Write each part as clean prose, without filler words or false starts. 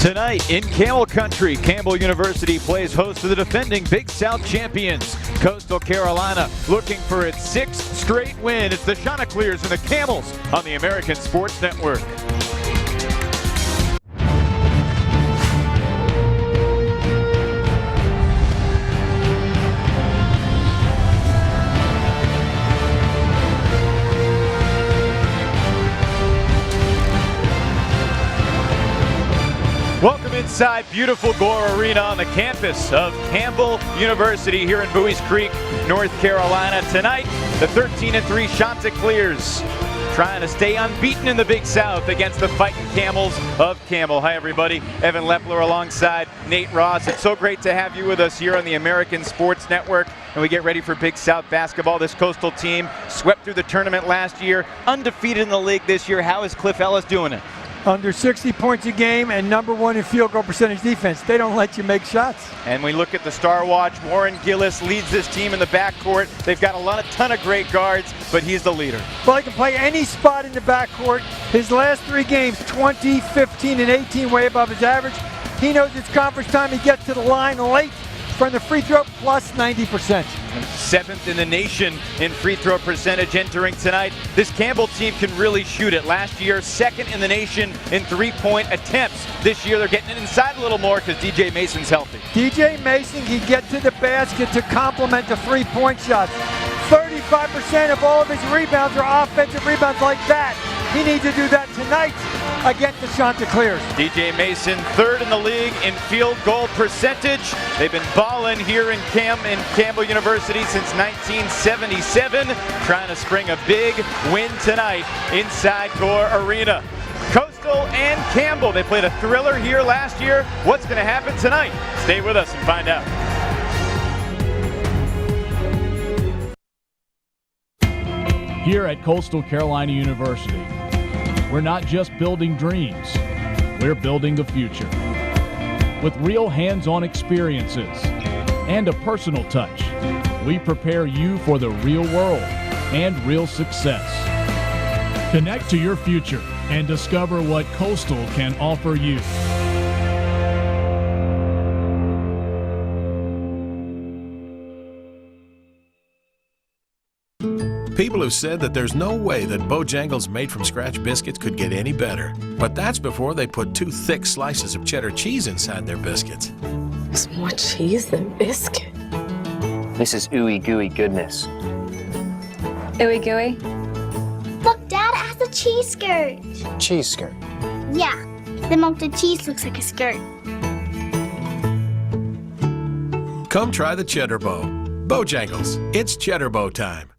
Tonight in Camel Country, Campbell University plays host to the defending Big South champions. Coastal Carolina looking for its 6th straight win. It's the Chanticleers and the Camels on the American Sports Network. Welcome inside beautiful Gore Arena on the campus of Campbell University here in Buies Creek, North Carolina. Tonight, the 13-3 Chanticleers trying to stay unbeaten in the Big South against the Fighting Camels of Campbell. Hi everybody, Evan Lepler alongside Nate Ross. It's so great to have you with us here on the American Sports Network. And we get ready for Big South basketball. This Coastal team swept through the tournament last year, undefeated in the league this year. How is Cliff Ellis doing it? Under 60 points a game and #1 in field goal percentage defense. They don't let you make shots. And we look at the Star Watch. Warren Gillis leads this team in the backcourt. They've got a ton of great guards, but he's the leader. Well, he can play any spot in the backcourt. His last 3 games, 20, 15, and 18, way above his average. He knows it's conference time. He gets to the line late from the free throw, plus 90%. 7th in the nation in free throw percentage entering tonight. This Campbell team can really shoot it. Last year, 2nd in the nation in three-point attempts. This year, they're getting it inside a little more because DJ Mason's healthy. DJ Mason can get to the basket to complement the three-point shots. 35% of all of his rebounds are offensive rebounds like that. He needs to do that tonight against the Chanticleers. DJ Mason, 3rd in the league in field goal percentage. They've been balling here in Campbell University since 1977, trying to spring a big win tonight inside Gore Arena. Coastal and Campbell, they played a thriller here last year. What's going to happen tonight? Stay with us and find out. Here at Coastal Carolina University, we're not just building dreams, we're building the future. With real hands-on experiences and a personal touch, we prepare you for the real world and real success. Connect to your future and discover what Coastal can offer you. People have said that there's no way that Bojangles made-from-scratch biscuits could get any better. But that's before they put 2 thick slices of cheddar cheese inside their biscuits. There's more cheese than biscuit. This is ooey gooey goodness. Ooey gooey? Look, Dad has a cheese skirt. Cheese skirt. Yeah, the melted cheese looks like a skirt. Come try the Cheddar Bow. Bojangles, it's Cheddar Bow time.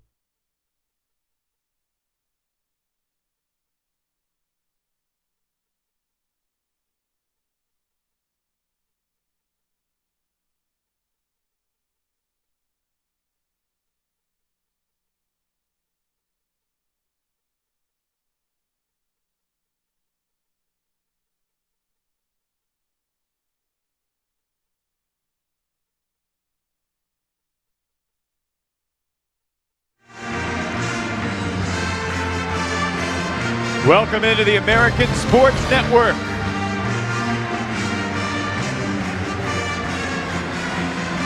Welcome into the American Sports Network.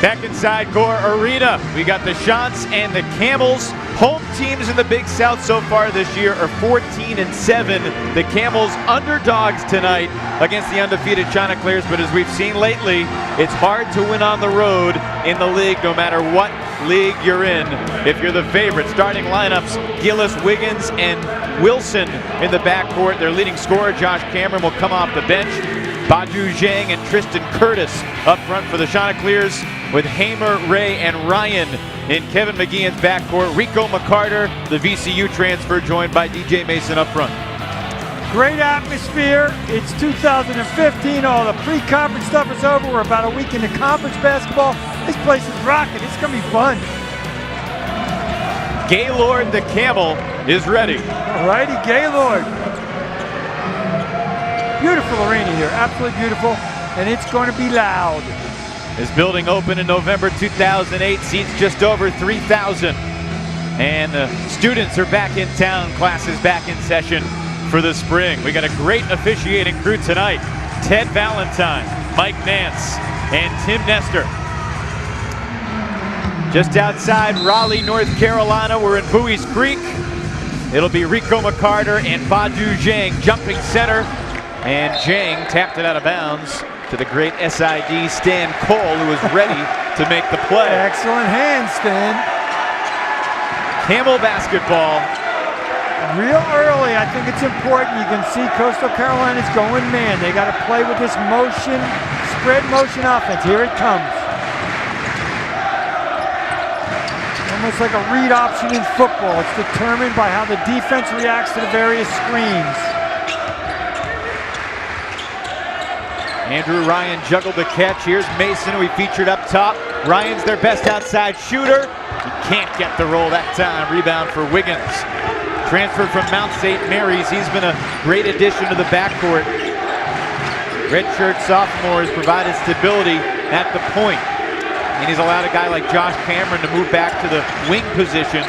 Back inside Gore Arena, we got the Chants and the Camels. Home teams in the Big South so far this year are 14-7. The Camels underdogs tonight against the undefeated Chanticleers, but as we've seen lately, it's hard to win on the road in the league no matter what league you're in. If you're the favorite, starting lineups, Gillis, Wiggins, and Wilson in the backcourt. Their leading scorer, Josh Cameron, will come off the bench. Baju Zhang and Tristan Curtis up front for the Chanticleers, with Hamer, Ray, and Ryan in Kevin McGeehan's backcourt. Rico McCarter, the VCU transfer, joined by DJ Mason up front. Great atmosphere. It's 2015. All the pre-conference stuff is over. We're about a week into conference basketball. This place is rocking. It's going to be fun. Gaylord the Camel is ready. All righty, Gaylord. Beautiful arena here. Absolutely beautiful. And it's going to be loud. This building opened in November 2008. Seats just over 3,000. And the students are back in town. Classes back in session for the spring. We got a great officiating crew tonight. Ted Valentine, Mike Nance, and Tim Nestor. Just outside Raleigh, North Carolina, we're in Bowie's Creek. It'll be Rico McCarter and Badu Zhang jumping center. And Zhang tapped it out of bounds to the great SID Stan Cole, who was ready to make the play. Excellent hand, Stan. Campbell basketball. Real early, I think it's important. You can see Coastal Carolina's going man. They got to play with this motion, spread motion offense. Here it comes. Almost like a read option in football. It's determined by how the defense reacts to the various screens. Andrew Ryan juggled the catch. Here's Mason, who we featured up top. Ryan's their best outside shooter. He can't get the roll that time. Rebound for Wiggins. Transferred from Mount St. Mary's. He's been a great addition to the backcourt. Redshirt sophomore has provided stability at the point. And he's allowed a guy like Josh Cameron to move back to the wing position.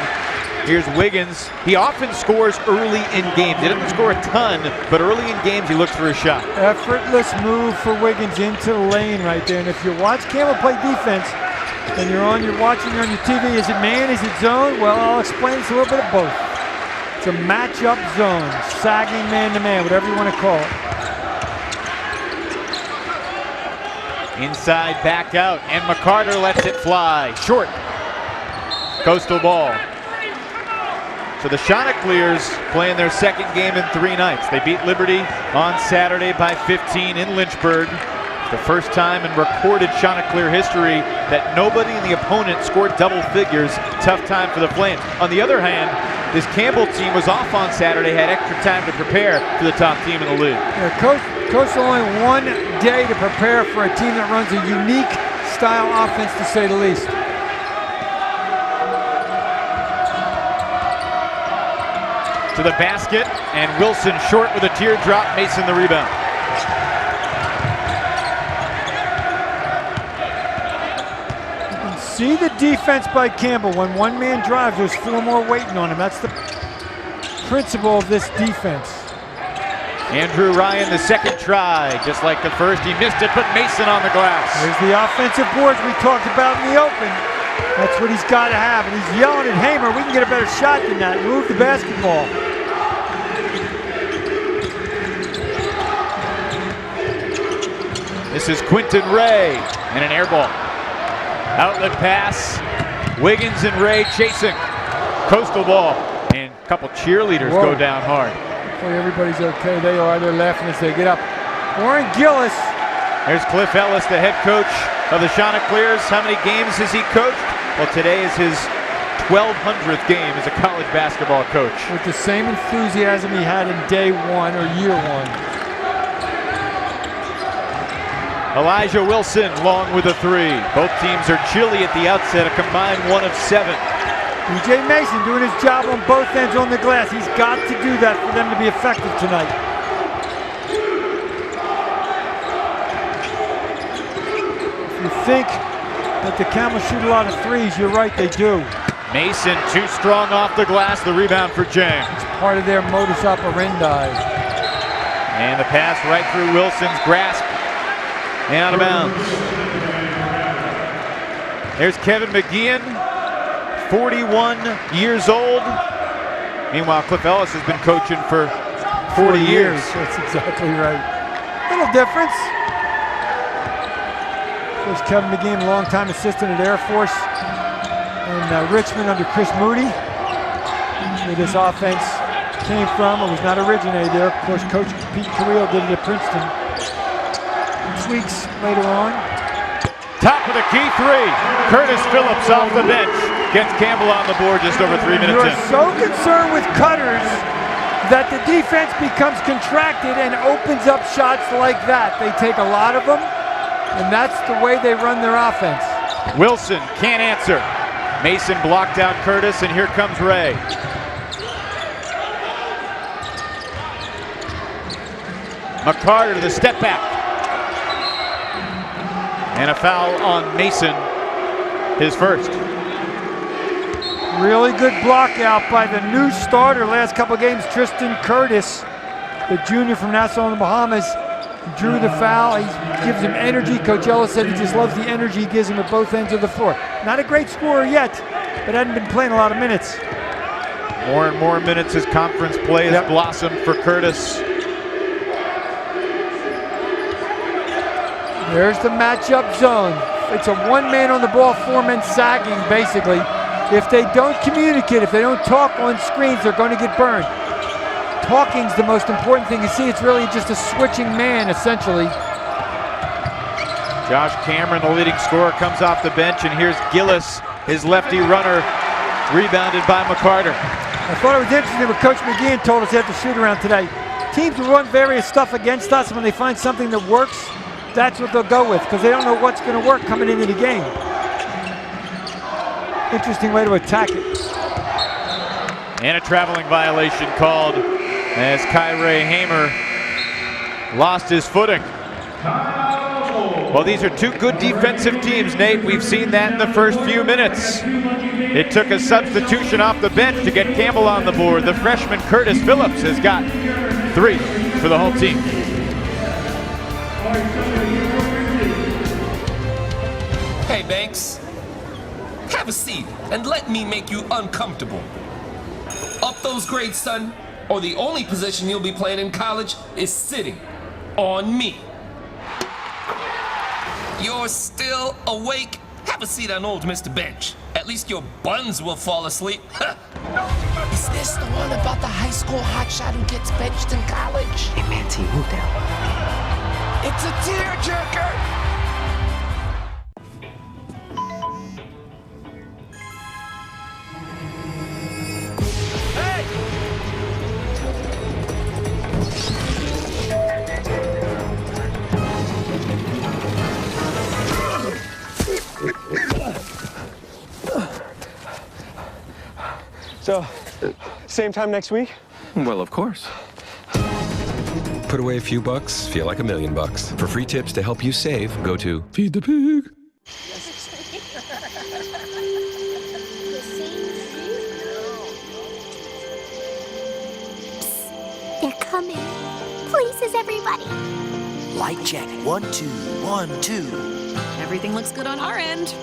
Here's Wiggins. He often scores early in games. He doesn't score a ton, but early in games he looks for a shot. Effortless move for Wiggins into the lane right there. And if you watch Campbell play defense, and you're on your TV, is it man, is it zone? Well, I'll explain. It's a little bit of both. It's a matchup zone, sagging man-to-man, whatever you want to call it. Inside, back out, and McCarter lets it fly. Short. Coastal ball. So the Chanticleers playing their second game in 3 nights. They beat Liberty on Saturday by 15 in Lynchburg. The first time in recorded Chanticleer history that nobody in the opponent scored double figures. Tough time for the Flames. On the other hand, this Campbell team was off on Saturday, had extra time to prepare for the top team in the league. Yeah, Coastal only 1 day to prepare for a team that runs a unique style offense, to say the least. To the basket, and Wilson short with a teardrop. Mason the rebound. You can see the defense by Campbell. When one man drives, there's 4 more waiting on him. That's the principle of this defense. Andrew Ryan, the second try. Just like the first, he missed it, put Mason on the glass. There's the offensive boards we talked about in the open. That's what he's got to have. And he's yelling at Hamer, we can get a better shot than that. Move the basketball. This is Quinton Ray, and an air ball. Outlet pass. Wiggins and Ray chasing. Coastal ball, and a couple cheerleaders go down hard. Hopefully everybody's okay. They are. They're laughing as they get up. Warren Gillis. There's Cliff Ellis, the head coach of the Chanticleers. How many games has he coached? Well, today is his 1,200th game as a college basketball coach. With the same enthusiasm he had in day 1 or year 1. Elijah Wilson long with a 3. Both teams are chilly at the outset, a combined 1 of 7. DJ Mason doing his job on both ends on the glass. He's got to do that for them to be effective tonight. If you think that the Camels shoot a lot of 3s, you're right, they do. Mason too strong off the glass, the rebound for Zhang. It's part of their modus operandi. And the pass right through Wilson's grasp. And out of bounds. There's Kevin McGeehan, 41 years old. Meanwhile, Cliff Ellis has been coaching for 40 years. That's exactly right. Little difference. There's Kevin McGeehan, longtime assistant at Air Force in Richmond under Chris Moody. Where this offense came from, it was not originated there. Of course, Coach Pete Carrillo did it at Princeton. Weeks later on. Top of the key 3. Curtis Phillips off the bench. Gets Campbell on the board just over 3 minutes in. You're so concerned with cutters that the defense becomes contracted and opens up shots like that. They take a lot of them, and that's the way they run their offense. Wilson can't answer. Mason blocked out Curtis, and here comes Ray. McCarter to the step back. And a foul on Mason, his first. Really good block out by the new starter last couple games, Tristan Curtis, the junior from Nassau in the Bahamas. He drew the foul. He gives him energy. Coach Ellis said he just loves the energy he gives him at both ends of the floor. Not a great scorer yet, but hadn't been playing a lot of minutes. More and more minutes as conference play has blossomed for Curtis. There's the matchup zone. It's a one-man on the ball, four men sagging, basically. If they don't communicate, if they don't talk on screens, they're going to get burned. Talking's the most important thing. You see, it's really just a switching man, essentially. Josh Cameron, the leading scorer, comes off the bench, and here's Gillis, his lefty runner, rebounded by McCarter. I thought it was interesting what Coach McGeehan told us after shoot-around today. Teams will run various stuff against us, and when they find something that works, that's what they'll go with, because they don't know what's going to work coming into the game. Interesting way to attack it. And a traveling violation called as Kyrie Hamer lost his footing. Well, these are two good defensive teams, Nate. We've seen that in the first few minutes. It took a substitution off the bench to get Campbell on the board. The freshman Curtis Phillips has got 3 for the home team. Hey, Banks. Have a seat and let me make you uncomfortable. Up those grades, son, or the only position you'll be playing in college is sitting on me. You're still awake? Have a seat on old Mr. Bench. At least your buns will fall asleep. Is this the one about the high school hotshot who gets benched in college? Hey, man, T, move down. It's a tearjerker! So, same time next week? Well, of course. Put away a few bucks, feel like $1 million. For free tips to help you save, go to Feed the Pig. They're coming. Places, everybody. Light check. 1, 2, 1, 2. Everything looks good on our end.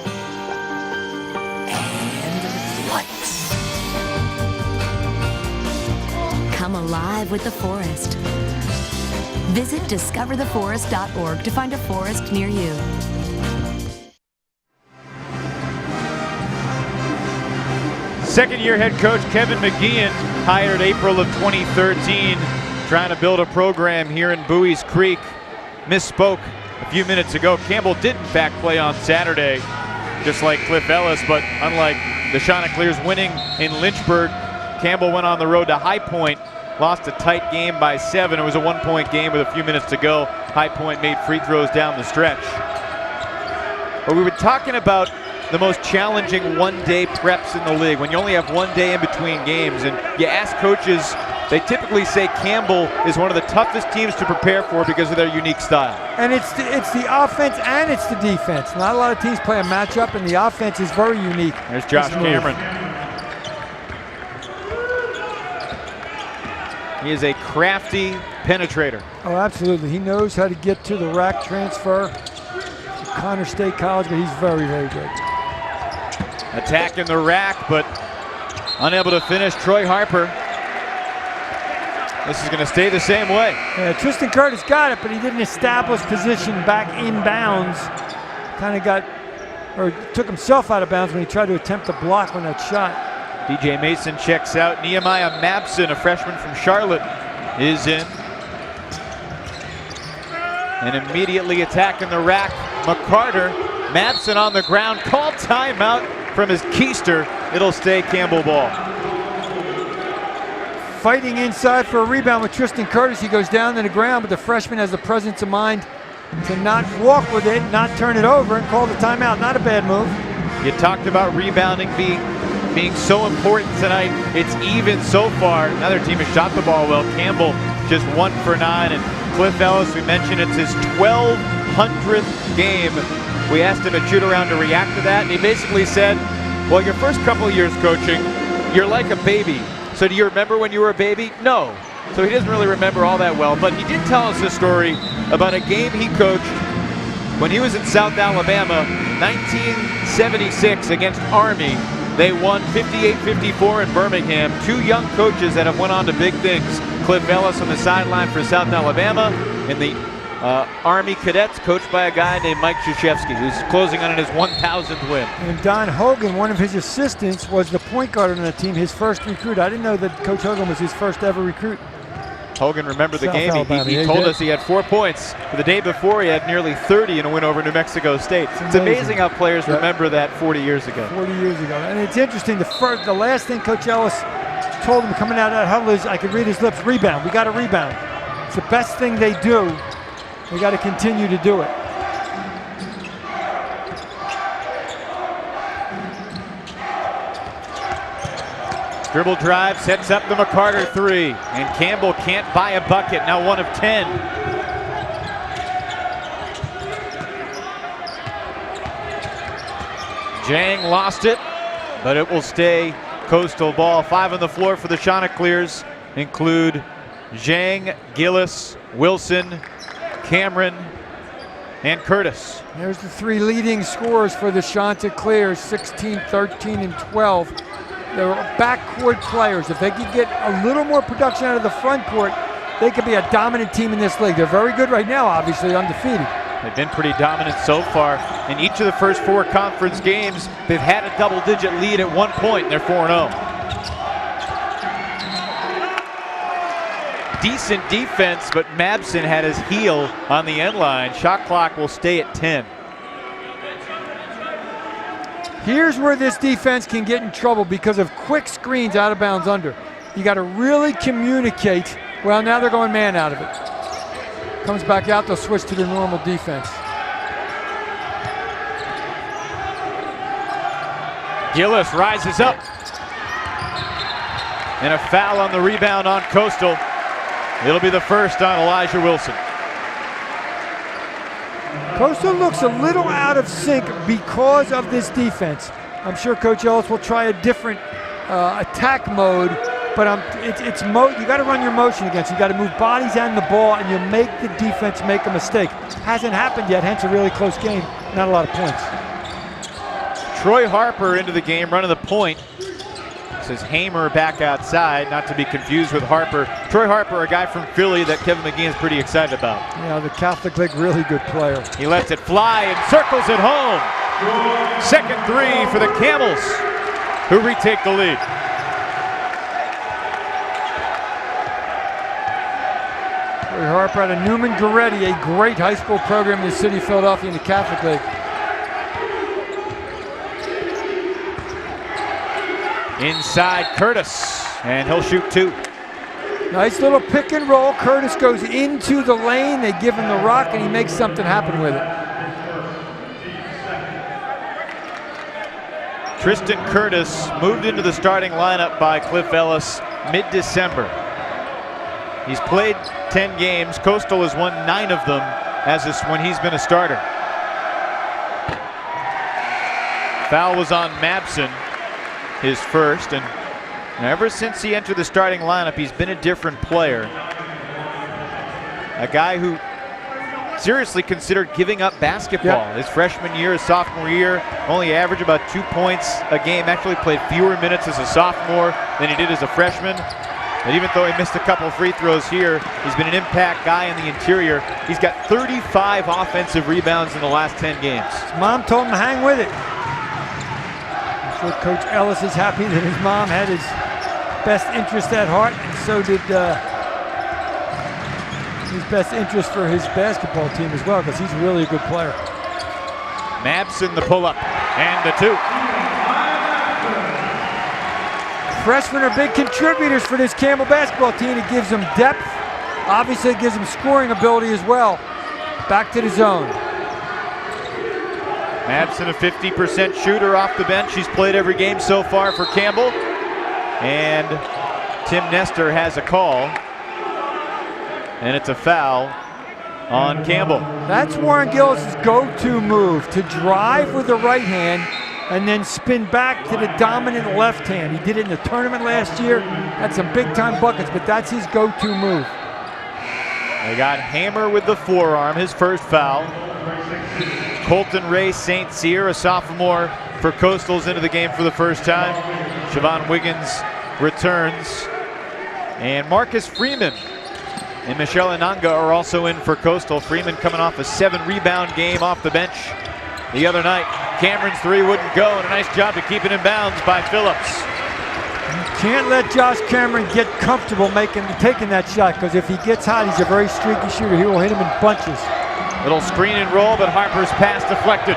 And lights. Come alive with the forest. Visit discovertheforest.org to find a forest near you. Second-year head coach Kevin McGeehan, hired April of 2013, trying to build a program here in Bowie's Creek. Misspoke a few minutes ago. Campbell did in fact play on Saturday, just like Cliff Ellis, but unlike the Chanticleers winning in Lynchburg, Campbell went on the road to High Point, lost a tight game by 7. It was a 1-point game with a few minutes to go. High Point made free throws down the stretch. But we were talking about the most challenging one-day preps in the league, when you only have 1 day in between games, and you ask coaches, they typically say Campbell is one of the toughest teams to prepare for because of their unique style. And it's the offense and it's the defense. Not a lot of teams play a matchup, and the offense is very unique. There's Josh Cameron. He is a crafty penetrator. Oh, absolutely. He knows how to get to the rack transfer. To Connor State College, but he's very, very good. Attack in the rack, but unable to finish. Troy Harper. This is going to stay the same way. Yeah, Tristan Curtis got it, but he didn't establish position back inbounds. Kind of got, or took himself out of bounds when he tried to attempt to block on that shot. DJ Mason checks out. Nehemiah Mabson, a freshman from Charlotte, is in. And immediately attacking the rack, McCarter. Mabson on the ground, called timeout from his keister. It'll stay Campbell ball. Fighting inside for a rebound with Tristan Curtis. He goes down to the ground, but the freshman has the presence of mind to not walk with it, not turn it over, and call the timeout. Not a bad move. You talked about rebounding being so important tonight. It's even so far. Another team has shot the ball well. Campbell just 1 for 9. And Cliff Ellis, we mentioned it's his 1,200th game. We asked him at shoot-around to react to that, and he basically said, well, your first couple of years coaching, you're like a baby. So do you remember when you were a baby? No. so he doesn't really remember all that well. But he did tell us a story about a game he coached when he was in South Alabama, 1976 against Army. They won 58-54 in Birmingham. Two young coaches that have went on to big things. Cliff Ellis on the sideline for South Alabama, and the Army Cadets coached by a guy named Mike Krzyzewski, who's closing on his 1,000th win. And Don Hogan, one of his assistants, was the point guard on the team, his first recruit. I didn't know that Coach Hogan was his first ever recruit. Hogan remembered the game. He Yeah, told did. us he had 4 points. But the day before, he had nearly 30 in a win over New Mexico State. It's amazing how players remember that 40 years ago. 40 years ago. And it's interesting, the last thing Coach Ellis told him coming out of that huddle is, I could read his lips, rebound. We got to rebound. It's the best thing they do. We got to continue to do it. Dribble drive, sets up the McCarter three. And Campbell can't buy a bucket, now 1 of 10. Jang lost it, but it will stay Coastal ball. 5 on the floor for the Chanticleers include Jang, Gillis, Wilson, Cameron, and Curtis. There's the 3 leading scorers for the Chanticleers, 16, 13, and 12. They're backcourt players. If they could get a little more production out of the front court, they could be a dominant team in this league. They're very good right now, obviously undefeated. They've been pretty dominant so far. In each of the first 4 conference games, they've had a double-digit lead at one point, and they're 4-0. Decent defense, but Mabson had his heel on the end line. Shot clock will stay at 10. Here's where this defense can get in trouble because of quick screens out of bounds under. You got to really communicate. Well, now they're going man out of it. Comes back out, they'll switch to their normal defense. Gillis rises up. And a foul on the rebound on Coastal. It'll be the first on Elijah Wilson. Coastal looks a little out of sync because of this defense. I'm sure Coach Ellis will try a different attack mode, but you got to run your motion against. You got to move bodies and the ball, and you make the defense make a mistake. Hasn't happened yet, hence a really close game. Not a lot of points. Troy Harper into the game, running the point. This is Hamer back outside, not to be confused with Harper. Troy Harper, a guy from Philly that Kevin McGee is pretty excited about. Yeah, the Catholic League, really good player. He lets it fly and circles it home. Second 3 for the Camels, who retake the lead. Troy Harper out of Newman Goretti, a great high school program in the city of Philadelphia in the Catholic League. Inside Curtis, and he'll shoot 2. Nice little pick and roll. Curtis goes into the lane. They give him the rock, and he makes something happen with it. Tristan Curtis moved into the starting lineup by Cliff Ellis mid-December. He's played 10 games. Coastal has won 9 of them when he's been a starter. Foul was on Mabson, his first, and ever since he entered the starting lineup, he's been a different player. A guy who seriously considered giving up basketball. His freshman year, his sophomore year, only averaged about 2 points a game. Actually played fewer minutes as a sophomore than he did as a freshman. And even though he missed a couple of free throws here, he's been an impact guy in the interior. He's got 35 offensive rebounds in the last 10 games. His mom told him to hang with it. Coach Ellis is happy that his mom had his best interest at heart, and so did his best interest for his basketball team as well, because he's really a good player. Mabson the pull-up, and the 2. Freshmen are big contributors for this Campbell basketball team. It gives them depth. Obviously, it gives them scoring ability as well. Back to the zone. Mabson, a 50% shooter off the bench. He's played every game so far for Campbell. And Tim Nestor has a call. And it's a foul on Campbell. That's Warren Gillis' go-to move, to drive with the right hand, and then spin back to the dominant left hand. He did it in the tournament last year. Had some big-time buckets, but that's his go-to move. They got Hamer with the forearm, his first foul. Colton Ray St. Cyr, a sophomore for Coastal's into the game for the first time. Siobhan Wiggins returns. And Marcus Freeman and Michelle Ananga are also in for Coastal. Freeman coming off a 7-rebound game off the bench the other night. Cameron's three wouldn't go, and a nice job to keep it in bounds by Phillips. You can't let Josh Cameron get comfortable taking that shot, because if he gets hot, he's a very streaky shooter. He will hit him in bunches. Little screen and roll, but Harper's pass deflected.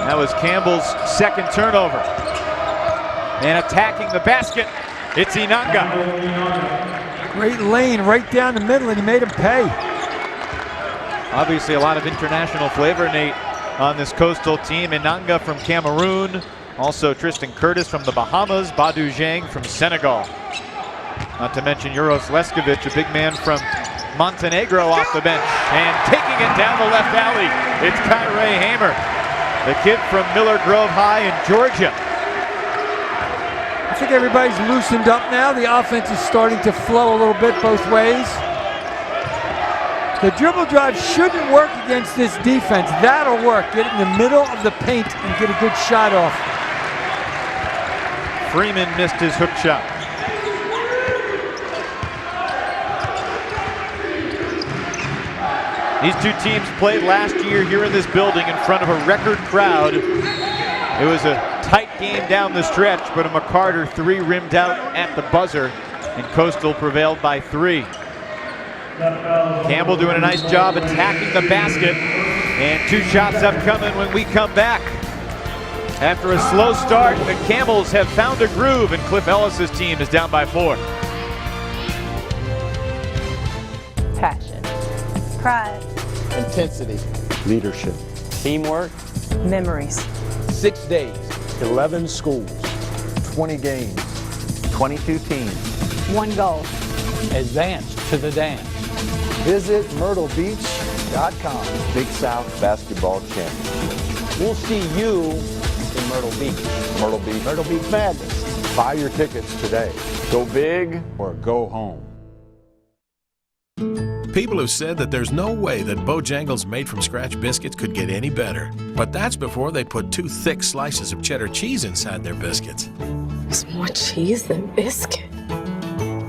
That was Campbell's second turnover. And attacking the basket, it's Inanga. Great lane right down the middle, and he made him pay. Obviously a lot of international flavor, Nate, on this Coastal team. Inanga from Cameroon, also Tristan Curtis from the Bahamas, Badou Zhang from Senegal. Not to mention Uros Leskovic, a big man from Montenegro off the bench. And taking it down the left alley, it's Kyrie Hamer, the kid from Miller Grove High in Georgia. I think everybody's loosened up now. The offense is starting to flow a little bit both ways. The dribble drive shouldn't work against this defense. That'll work. Get it in the middle of the paint and get a good shot off. Freeman missed his hook shot. These two teams played last year here in this building in front of a record crowd. It was a tight game down the stretch, but a McCarter three rimmed out at the buzzer, and Coastal prevailed by 3. Campbell doing a nice job attacking the basket, and 2 shots upcoming when we come back. After a slow start, the Camels have found a groove, and Cliff Ellis's team is down by 4. Passion, pride, intensity, leadership, teamwork, memories. 6 days, 11 schools, 20 games, 22 teams. 1 goal. Advance to the dance. Visit MyrtleBeach.com. Big South Basketball Championship. We'll see you in Myrtle Beach. Myrtle Beach Madness. Buy your tickets today. Go big or go home. People have said that there's no way that Bojangles made from scratch biscuits could get any better. But that's before they put 2 thick slices of cheddar cheese inside their biscuits. It's more cheese than biscuit.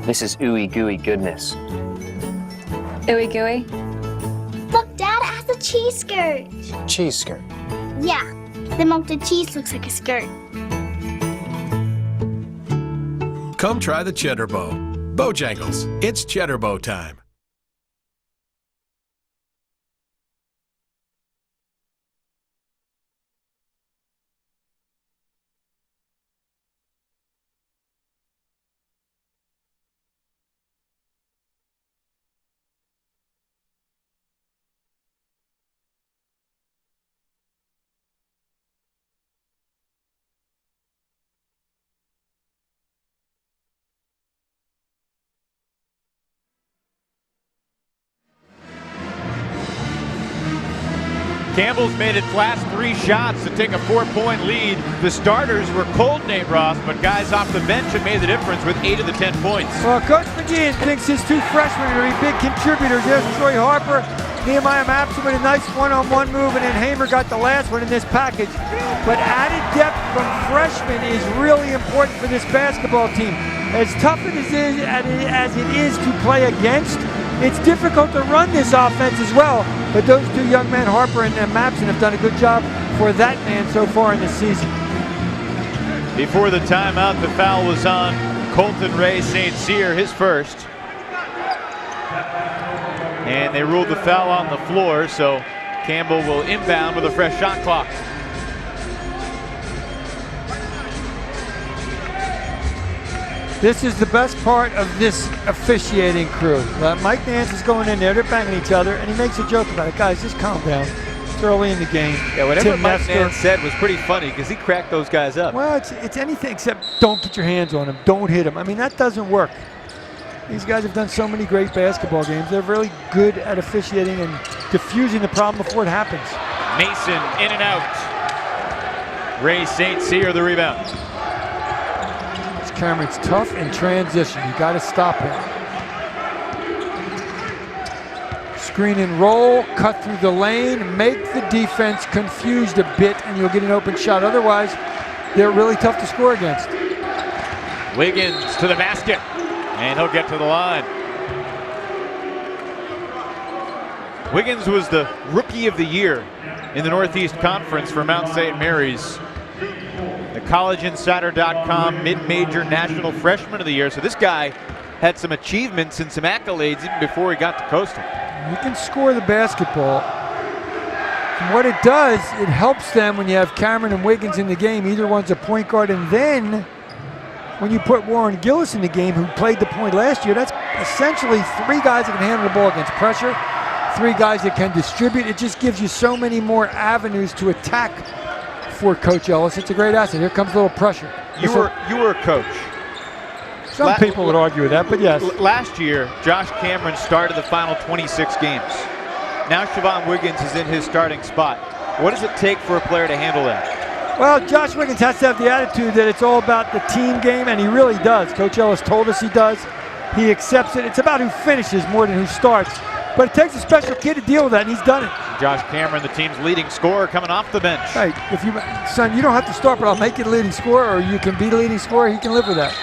This is ooey gooey goodness. Ooey gooey. Look, Dad has a cheese skirt. Cheese skirt. Yeah, the melted cheese looks like a skirt. Come try the Cheddar Bow. Bojangles, it's Cheddar Bow time. Campbell's made its last 3 shots to take a 4-point lead. The starters were cold, Nate Ross, but guys off the bench have made the difference with 8 of the 10 points. Well, Coach McGeehan thinks his 2 freshmen are going to be big contributors. There's Troy Harper, Nehemiah Mapson with a nice one-on-one move, and then Hamer got the last one in this package. But added depth from freshmen is really important for this basketball team. As tough as it is to play against, it's difficult to run this offense as well. But those 2 young men, Harper and Mapson, have done a good job for that man so far in the season. Before the timeout, the foul was on Colton Ray St. Cyr, his first. And they ruled the foul on the floor, so Campbell will inbound with a fresh shot clock. This is the best part of this officiating crew. Mike Nance is going in there, they're banging each other, and he makes a joke about it. Guys, just calm down. It's early in the game. Yeah, whatever Mike Nance said was pretty funny because he cracked those guys up. Well, it's anything except don't get your hands on him, don't hit him. I mean, that doesn't work. These guys have done so many great basketball games. They're really good at officiating and diffusing the problem before it happens. Mason in and out. Ray St. Cyr the rebound. Cameron's tough in transition. You got to stop him. Screen and roll, cut through the lane, make the defense confused a bit, and you'll get an open shot. Otherwise, they're really tough to score against. Wiggins to the basket, and he'll get to the line. Wiggins was the Rookie of the Year in the Northeast Conference for Mount St. Mary's. The collegeinsider.com mid-major national freshman of the year. So this guy had some achievements and some accolades even before he got to Coastal. You can score the basketball. And what it does, it helps them when you have Cameron and Wiggins in the game. Either one's a point guard. And then when you put Warren Gillis in the game, who played the point last year, that's essentially 3 guys that can handle the ball against pressure, 3 guys that can distribute. It just gives you so many more avenues to attack for Coach Ellis. It's a great asset. Here comes a little pressure. You were a coach. Some people would argue with that, but yes. Last year, Josh Cameron started the final 26 games. Now Siobhan Wiggins is in his starting spot. What does it take for a player to handle that? Well, Josh Wiggins has to have the attitude that it's all about the team game, and he really does. Coach Ellis told us he does. He accepts it. It's about who finishes more than who starts. But it takes a special kid to deal with that, and he's done it. Josh Cameron, the team's leading scorer, coming off the bench. Right. Son, you don't have to start, but I'll make you the leading scorer, or you can be the leading scorer. He can live with that.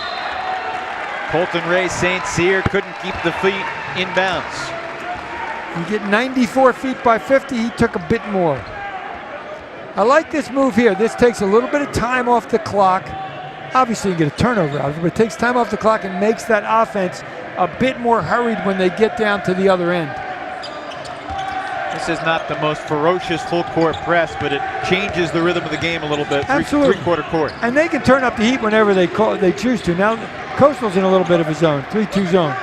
Colton Ray St. Cyr couldn't keep the feet in bounds. You get 94 feet by 50. He took a bit more. I like this move here. This takes a little bit of time off the clock. Obviously, you get a turnover out of it, but it takes time off the clock and makes that offense a bit more hurried when they get down to the other end. This is not the most ferocious full court press, but it changes the rhythm of the game a little bit. Absolutely. Three-quarter court. And they can turn up the heat whenever they choose to. Now, Coastal's in a little bit of a zone, 3-2 zone.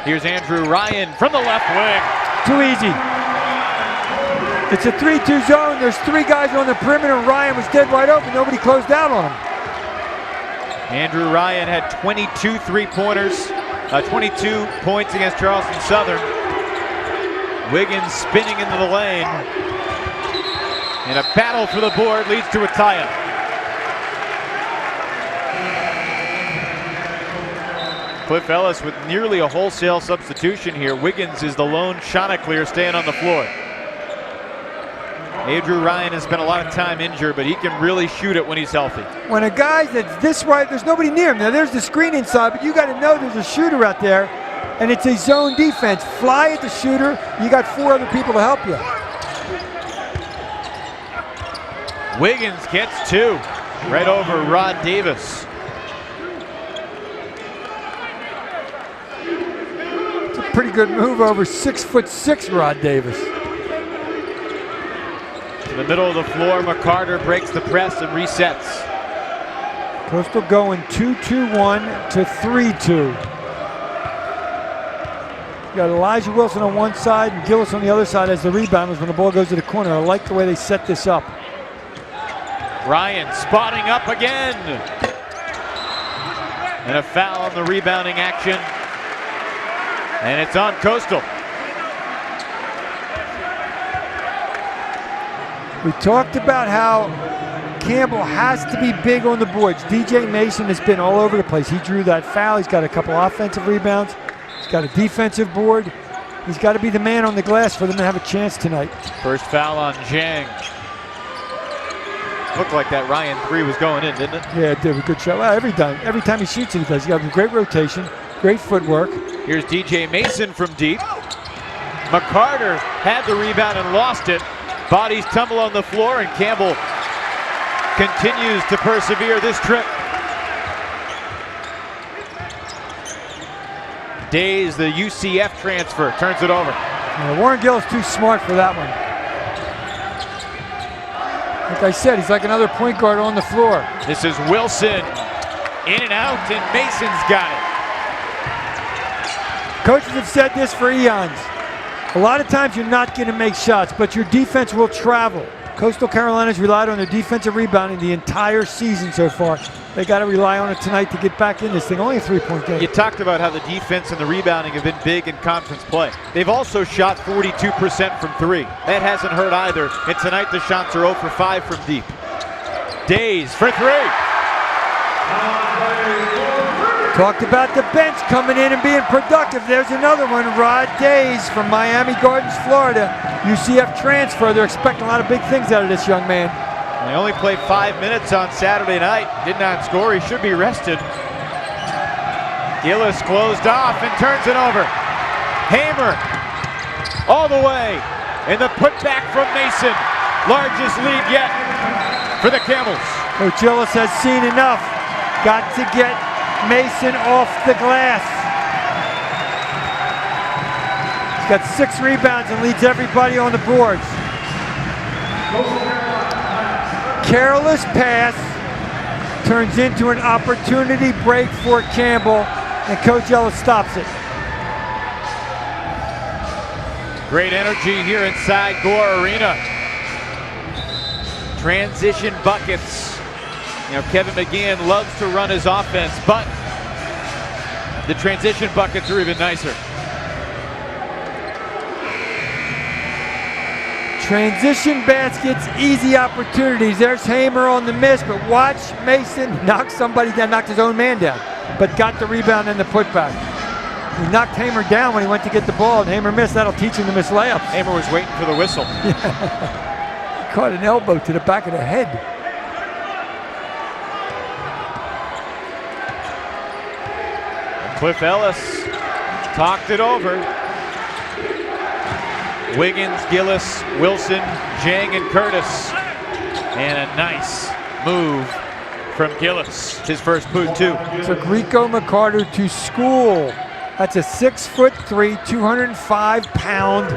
Here's Andrew Ryan from the left wing. Too easy. It's a 3-2 zone. There's 3 guys on the perimeter. Ryan was dead wide open. Nobody closed out on him. Andrew Ryan had 22 three-pointers, 22 points against Charleston Southern. Wiggins spinning into the lane. And a battle for the board leads to a tie-up. Cliff Ellis with nearly a wholesale substitution here. Wiggins is the lone Chanticleer staying on the floor. Andrew Ryan has spent a lot of time injured, but he can really shoot it when he's healthy. When a guy that's this right, there's nobody near him. Now there's the screen inside, but you got to know there's a shooter out there, and it's a zone defense. Fly at the shooter. You got 4 other people to help you. Wiggins gets 2, right over Rod Davis. It's a pretty good move over 6'6" Rod Davis. To the middle of the floor, McCarter breaks the press and resets. Coastal going 2-2-1 to 3-2. You got Elijah Wilson on one side and Gillis on the other side as the rebounders when the ball goes to the corner. I like the way they set this up. Ryan spotting up again. And a foul on the rebounding action. And it's on Coastal. We talked about how Campbell has to be big on the boards. DJ Mason has been all over the place. He drew that foul. He's got a couple offensive rebounds. He's got a defensive board. He's got to be the man on the glass for them to have a chance tonight. First foul on Zhang. Looked like that Ryan 3 was going in, didn't it? Yeah, it did. A good shot. Well, every time he shoots it, he does. He's got a great rotation, great footwork. Here's DJ Mason from deep. McCarter had the rebound and lost it. Bodies tumble on the floor, and Campbell continues to persevere this trip. Days, the UCF transfer, turns it over. Warren Gill is too smart for that one. Like I said, he's like another point guard on the floor. This is Wilson, in and out, and Mason's got it. Coaches have said this for eons. A lot of times you're not going to make shots, but your defense will travel. Coastal Carolina's relied on their defensive rebounding the entire season so far. They got to rely on it tonight to get back in this thing. Only a 3-point game. You talked about how the defense and the rebounding have been big in conference play. They've also shot 42% from 3. That hasn't hurt either. And tonight the shots are 0 for 5 from deep. Days for 3. Talked about the bench coming in and being productive. There's another one. Rod Days from Miami Gardens, Florida. UCF transfer. They're expecting a lot of big things out of this young man. They only played 5 minutes on Saturday night. Did not score. He should be rested. Gillis closed off and turns it over. Hamer all the way. And the putback from Mason. Largest lead yet for the Camels. Coach Gillis has seen enough. Got to get Mason off the glass. He's got 6 rebounds and leads everybody on the boards. Careless pass turns into an opportunity break for Campbell, and Coach Ellis stops it. Great energy here inside Gore Arena. Transition buckets. You know, Kevin McGeehan loves to run his offense, but the transition buckets are even nicer. Transition baskets, easy opportunities. There's Hamer on the miss, but watch Mason knock somebody down, knocked his own man down, but got the rebound and the putback. He knocked Hamer down when he went to get the ball, and Hamer missed. That'll teach him to miss layups. Hamer was waiting for the whistle. He caught an elbow to the back of the head. Cliff Ellis talked it over. Wiggins, Gillis, Wilson, Jang, and Curtis. And a nice move from Gillis. His first boot, too. Took Rico McCarter to school. That's a 6'3", 205-pound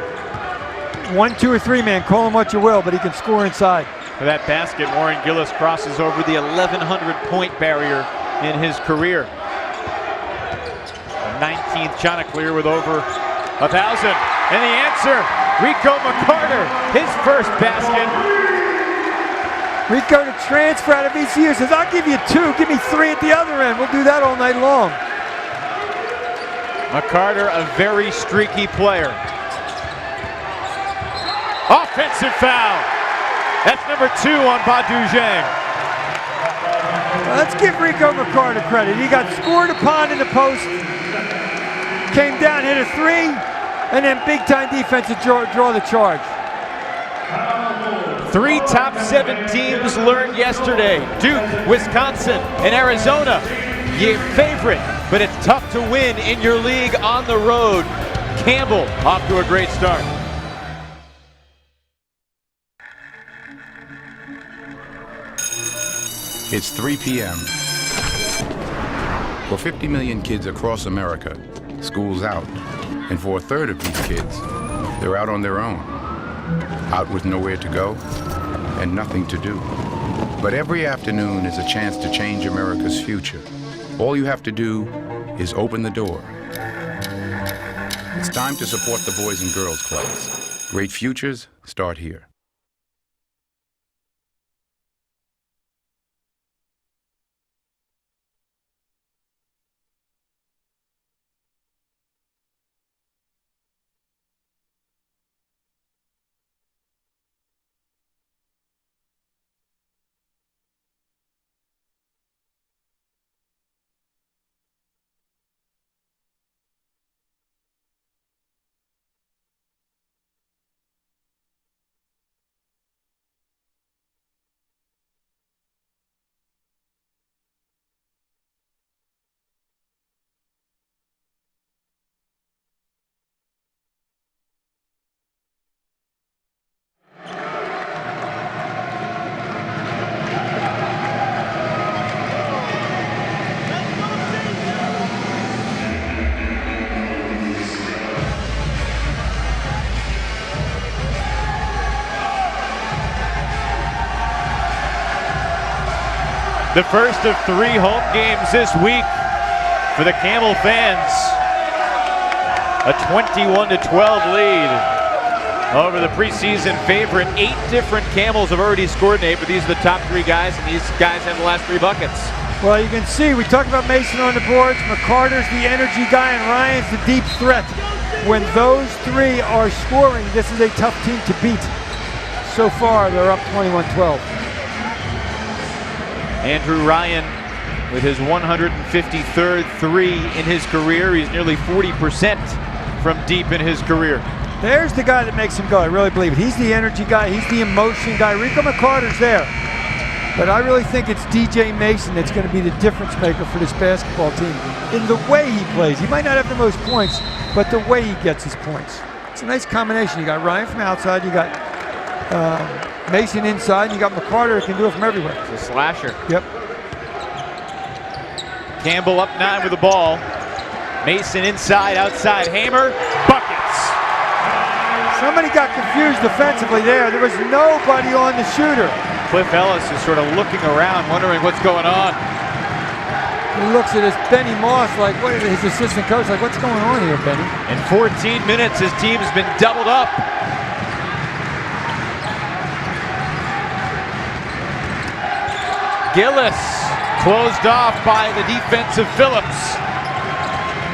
1, 2, or 3 man. Call him what you will, but he can score inside. For that basket, Warren Gillis crosses over the 1,100-point barrier in his career. 19th Chanticleer with over 1,000. And the answer, Rico McCarter, his first basket. Rico to transfer out of ECU says, I'll give you 2, give me 3 at the other end. We'll do that all night long. McCarter, a very streaky player. Offensive foul. That's number 2 on Badu Zhang. Let's give Rico McCarter credit. He got scored upon in the post, came down, hit a 3, and then big-time defense to draw the charge. 3 top 7 teams learned yesterday. Duke, Wisconsin, and Arizona. Your favorite, but it's tough to win in your league on the road. Campbell off to a great start. It's 3 p.m. For 50 million kids across America, school's out. And for a third of these kids, they're out on their own. Out with nowhere to go and nothing to do. But every afternoon is a chance to change America's future. All you have to do is open the door. It's time to support the Boys and Girls Clubs. Great futures start here. The first of 3 home games this week for the Camel fans. A 21-12 lead Over the preseason favorite, 8 different Camels have already scored, Nate, but these are the top 3 guys, and these guys have the last 3 buckets. Well, you can see, we talked about Mason on the boards, McCarter's the energy guy, and Ryan's the deep threat. When those 3 are scoring, this is a tough team to beat. So far, they're up 21-12. Andrew Ryan with his 153rd 3 in his career. He's nearly 40% from deep in his career. There's the guy that makes him go. I really believe it. He's the energy guy. He's the emotion guy. Rico McCarter's there. But I really think it's DJ Mason that's going to be the difference maker for this basketball team in the way he plays. He might not have the most points, but the way he gets his points. It's a nice combination. You got Ryan from outside. You got Mason inside. And you got McCarter who can do it from everywhere. It's a slasher. Yep. Campbell up 9 with the ball. Mason inside, outside. Hammer. Buckets. Somebody got confused defensively there. There was nobody on the shooter. Cliff Ellis is sort of looking around, wondering what's going on. He looks at his Benny Moss like, what is his assistant coach like, what's going on here, Benny? In 14 minutes, his team's been doubled up. Gillis closed off by the defensive Phillips.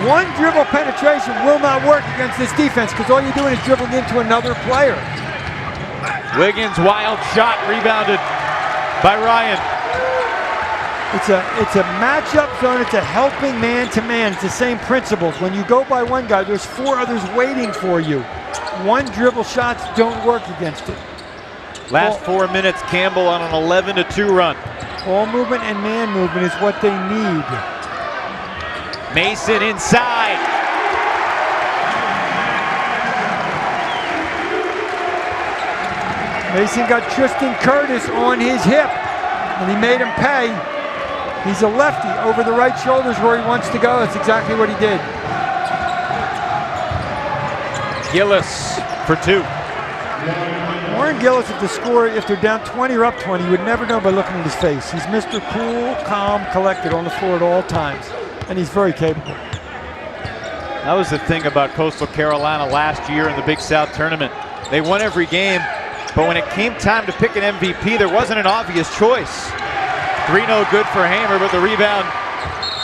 One dribble penetration will not work against this defense because all you're doing is dribbling into another player. Wiggins, wild shot, rebounded by Ryan. It's a matchup zone. It's a helping man-to-man. It's the same principles. When you go by one guy, there's 4 others waiting for you. One dribble shots don't work against it. Last 4 minutes, Campbell on an 11-2 run. Ball movement and man movement is what they need. Mason inside. Mason got Tristan Curtis on his hip, and he made him pay. He's a lefty. Over the right shoulder's where he wants to go. That's exactly what he did. Gillis for 2. Warren Gillis, if they're down 20 or up 20, you would never know by looking at his face. He's Mr. Cool, calm, collected on the floor at all times, and he's very capable. That was the thing about Coastal Carolina last year in the Big South tournament. They won every game, but when it came time to pick an MVP, there wasn't an obvious choice. 3 no good for Hamer, but the rebound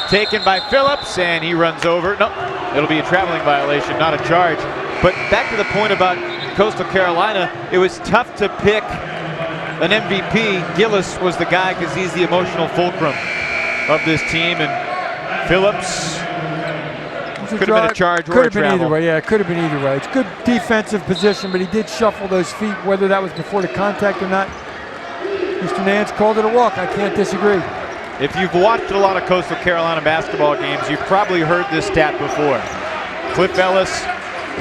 taken by Phillips, and he runs over. No, it'll be a traveling violation, not a charge. But back to the point about Coastal Carolina, it was tough to pick an MVP. Gillis was the guy because he's the emotional fulcrum of this team, and Phillips could have been a charge or a travel. Could have been either way, yeah, it could have been either way. It's good defensive position, but he did shuffle those feet, whether that was before the contact or not. Mr. Nance called it a walk. I can't disagree. If you've watched a lot of Coastal Carolina basketball games, you've probably heard this stat before. Cliff Ellis,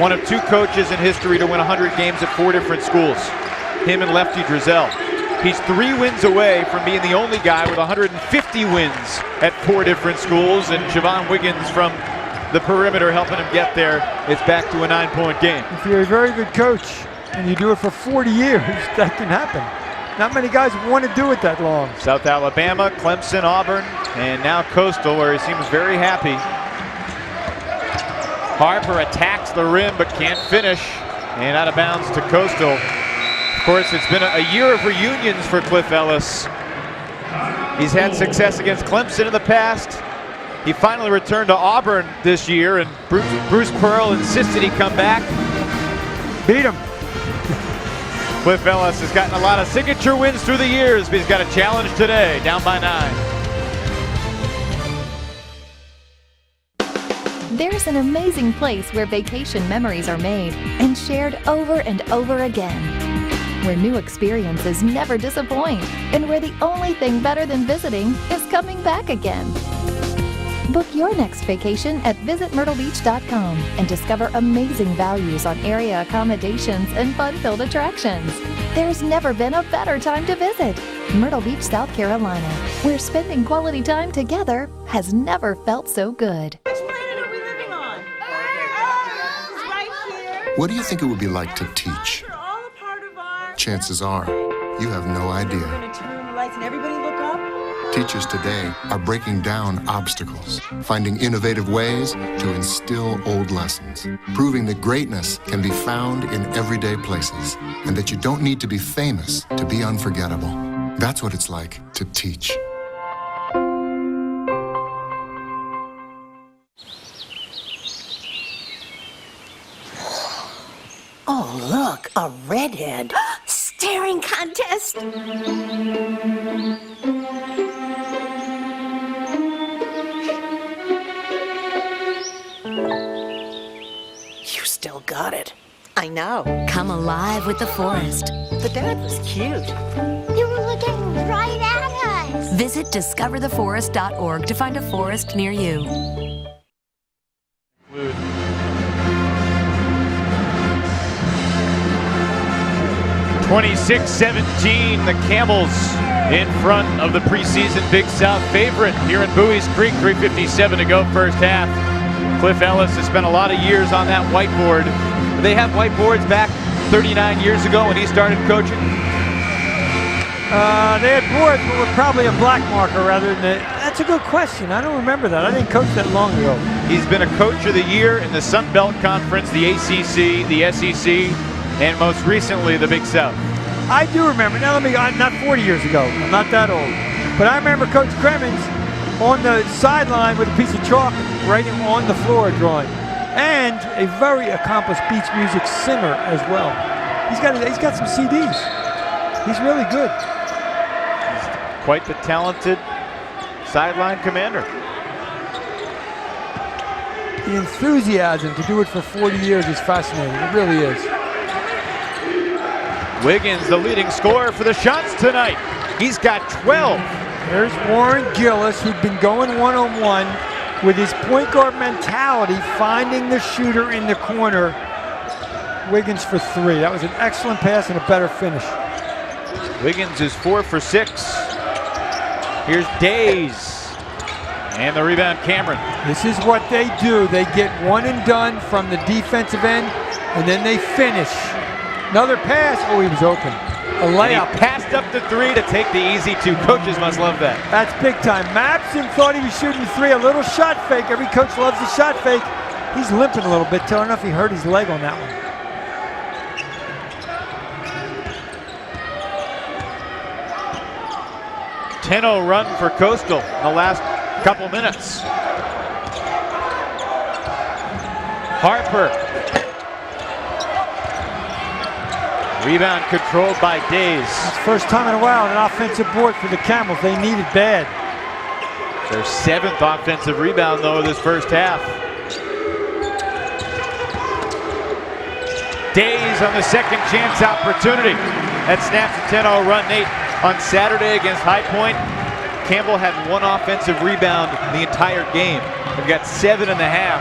one of 2 coaches in history to win 100 games at 4 different schools. Him and Lefty Drizel. He's 3 wins away from being the only guy with 150 wins at 4 different schools, and Javon Wiggins from the perimeter helping him get there. It's back to a 9-point game. If you're a very good coach and you do it for 40 years, that can happen. Not many guys want to do it that long. South Alabama, Clemson, Auburn, and now Coastal, where he seems very happy. Harper attacks the rim but can't finish, and out of bounds to Coastal. Of course, it's been a year of reunions for Cliff Ellis. He's had success against Clemson in the past. He finally returned to Auburn this year, and Bruce Pearl insisted he come back. Beat him. Cliff Ellis has gotten a lot of signature wins through the years, but he's got a challenge today, down by 9. There's an amazing place where vacation memories are made and shared over and over again. Where new experiences never disappoint, and where the only thing better than visiting is coming back again. Book your next vacation at visitmyrtlebeach.com and discover amazing values on area accommodations and fun-filled attractions. There's never been a better time to visit Myrtle Beach, South Carolina, where spending quality time together has never felt so good. What do you think it would be like to teach? Chances are, you have no idea. We're going to turn on the lights and everybody look up. Teachers today are breaking down obstacles, finding innovative ways to instill old lessons, proving that greatness can be found in everyday places, and that you don't need to be famous to be unforgettable. That's what it's like to teach. Oh, look, a redhead. Staring contest. You still got it. I know. Come alive with the forest. The dad was cute. You were looking right at us. Visit discovertheforest.org to find a forest near you. 26-17, the Camels in front of the preseason Big South favorite here in Bowie's Creek. 3:57 to go first half. Cliff Ellis has spent a lot of years on that whiteboard. Did they have whiteboards back 39 years ago when he started coaching? They had boards, but were probably a black marker rather than that's a good question. I don't remember that. I didn't coach that long ago. He's been a coach of the year in the Sun Belt Conference, the ACC, the SEC, and most recently the Big South. I do remember. Now, not 40 years ago. I'm not that old. But I remember Coach Cremens on the sideline with a piece of chalk writing on the floor drawing. And a very accomplished beach music singer as well. He's got some CDs. He's really good. He's quite the talented sideline commander. The enthusiasm to do it for 40 years is fascinating. It really is. Wiggins, the leading scorer for the Shots tonight. He's got 12. There's Warren Gillis, who'd been going one-on-one with his point guard mentality, finding the shooter in the corner. Wiggins for 3. That was an excellent pass and a better finish. Wiggins is 4 for 6. Here's Days. And the rebound, Cameron. This is what they do. They get one and done from the defensive end, and then they finish. Another pass. Oh, he was open. A layup. And he passed up the 3 to take the easy 2. Coaches must love that. That's big time. Mapson thought he was shooting 3. A little shot fake. Every coach loves a shot fake. He's limping a little bit. I don't know if he hurt his leg on that one. .10 run for Coastal in the last couple minutes. Harper. Rebound controlled by Days. It's first time in a while an offensive board for the Camels. They need it bad. Their 7th offensive rebound, though, this first half. Days on the second chance opportunity. That snaps a 10-0 run, Nate. On Saturday against High Point, Campbell had 1 offensive rebound the entire game. They've got 7.5.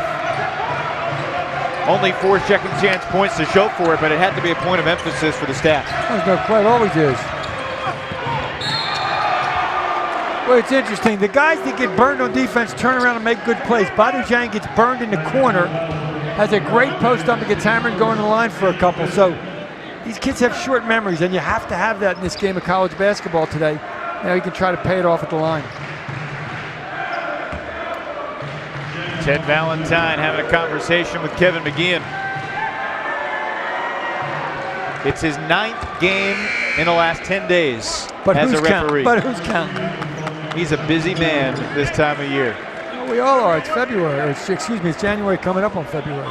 Only 4 second chance points to show for it, but it had to be a point of emphasis for the staff. No, quite always is. Well, it's interesting. The guys that get burned on defense turn around and make good plays. Badu Jang gets burned in the corner, has a great post up and gets hammered going to the line for a couple. So these kids have short memories, and you have to have that in this game of college basketball today. Now you can try to pay it off at the line. Ted Valentine having a conversation with Kevin McGeehan. It's his 9th game in the last 10 days as a referee. But who's counting? He's a busy man this time of year. Well, we all are. It's February. Excuse me, it's January coming up on February.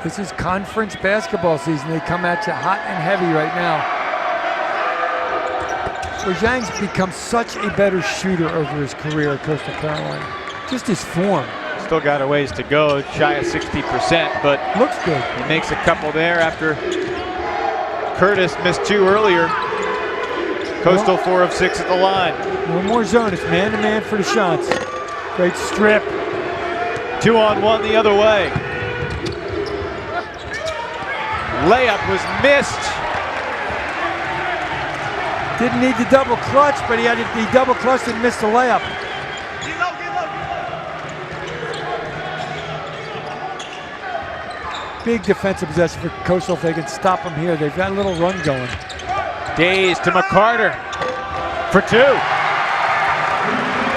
This is conference basketball season. They come at you hot and heavy right now. Zhang's become such a better shooter over his career at Coastal Carolina. Just his form. Still got a ways to go, shy of 60%, but looks good. He makes a couple there after Curtis missed 2 earlier. Coastal 4 of 6 at the line. No more zone. It's man-to-man for the Shots. Great strip. 2-on-1 the other way. Layup was missed. Didn't need the double clutch, but he double clutched and missed the layup. Big defensive possession for Coastal if they can stop them here. They've got a little run going. Days to McCarter for 2.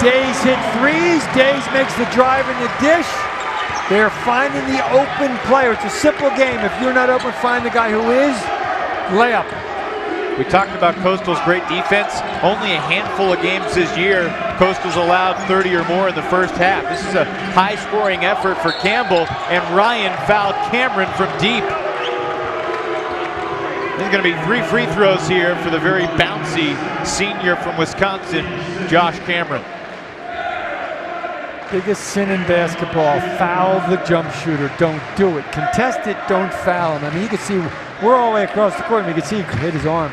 Days hit threes. Days makes the drive in the dish. They're finding the open player. It's a simple game. If you're not open, find the guy who is. Layup. We talked about Coastal's great defense. Only a handful of games this year, Coastal's allowed 30 or more in the first half. This is a high-scoring effort for Campbell, and Ryan fouled Cameron from deep. There's going to be 3 free throws here for the very bouncy senior from Wisconsin, Josh Cameron. Biggest sin in basketball, foul the jump shooter. Don't do it. Contest it, don't foul him. I mean, you can see we're all the way across the court, and you can see he hit his arm.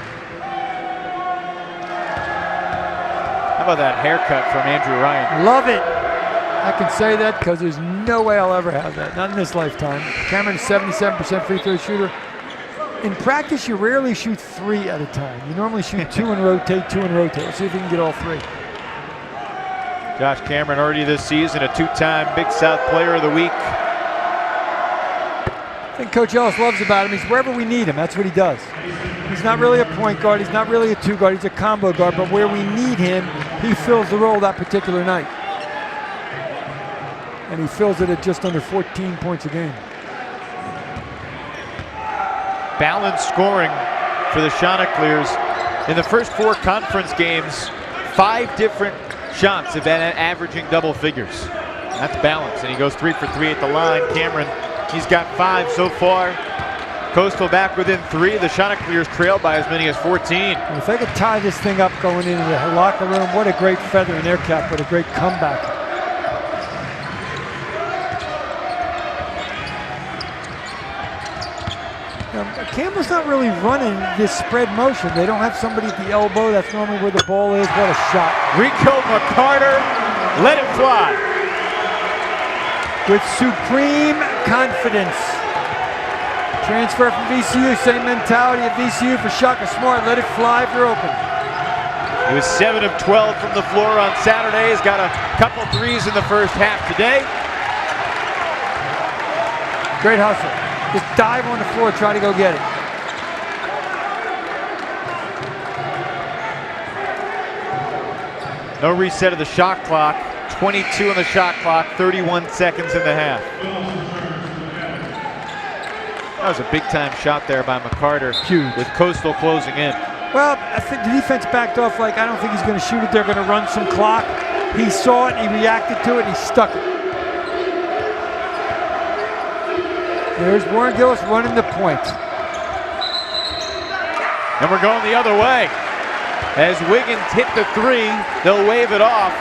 How about that haircut from Andrew Ryan? Love it. I can say that because there's no way I'll ever have that. Not in this lifetime. Cameron's 77% free throw shooter. In practice, you rarely shoot 3 at a time. You normally shoot 2 and rotate, 2 and rotate. Let's see if you can get all 3. Josh Cameron already this season a 2-time Big South Player of the Week. I think Coach Ellis loves about him. He's wherever we need him. That's what he does. He's not really a point guard. He's not really a 2 guard. He's a combo guard. But where we need him, he fills the role that particular night. And he fills it at just under 14 points a game. Balanced scoring for the Chanticleers. In the first 4 conference games, 5 different shots have been averaging double figures. That's balance, and he goes 3 for 3 at the line. Cameron, he's got 5 so far. Coastal back within 3. The Chanticleers trail by as many as 14. And if they could tie this thing up going into the locker room, what a great feather in their cap, what a great comeback. Campbell's not really running this spread motion. They don't have somebody at the elbow. That's normally where the ball is. What a shot. Rico McCarter, let it fly. With supreme confidence. Transfer from VCU, same mentality at VCU for Shaka Smart. Let it fly if you're open. He was 7 of 12 from the floor on Saturday. He's got a couple threes in the first half today. Great hustle. Just dive on the floor, try to go get it. No reset of the shot clock. 22 on the shot clock, 31 seconds in the half. That was a big-time shot there by McCarter. Huge. With Coastal closing in. Well, I think the defense backed off like, I don't think he's going to shoot it. They're going to run some clock. He saw it, he reacted to it, and he stuck it. There's Warren Gillis running the point. And we're going the other way. As Wiggins hit the 3, they'll wave it off.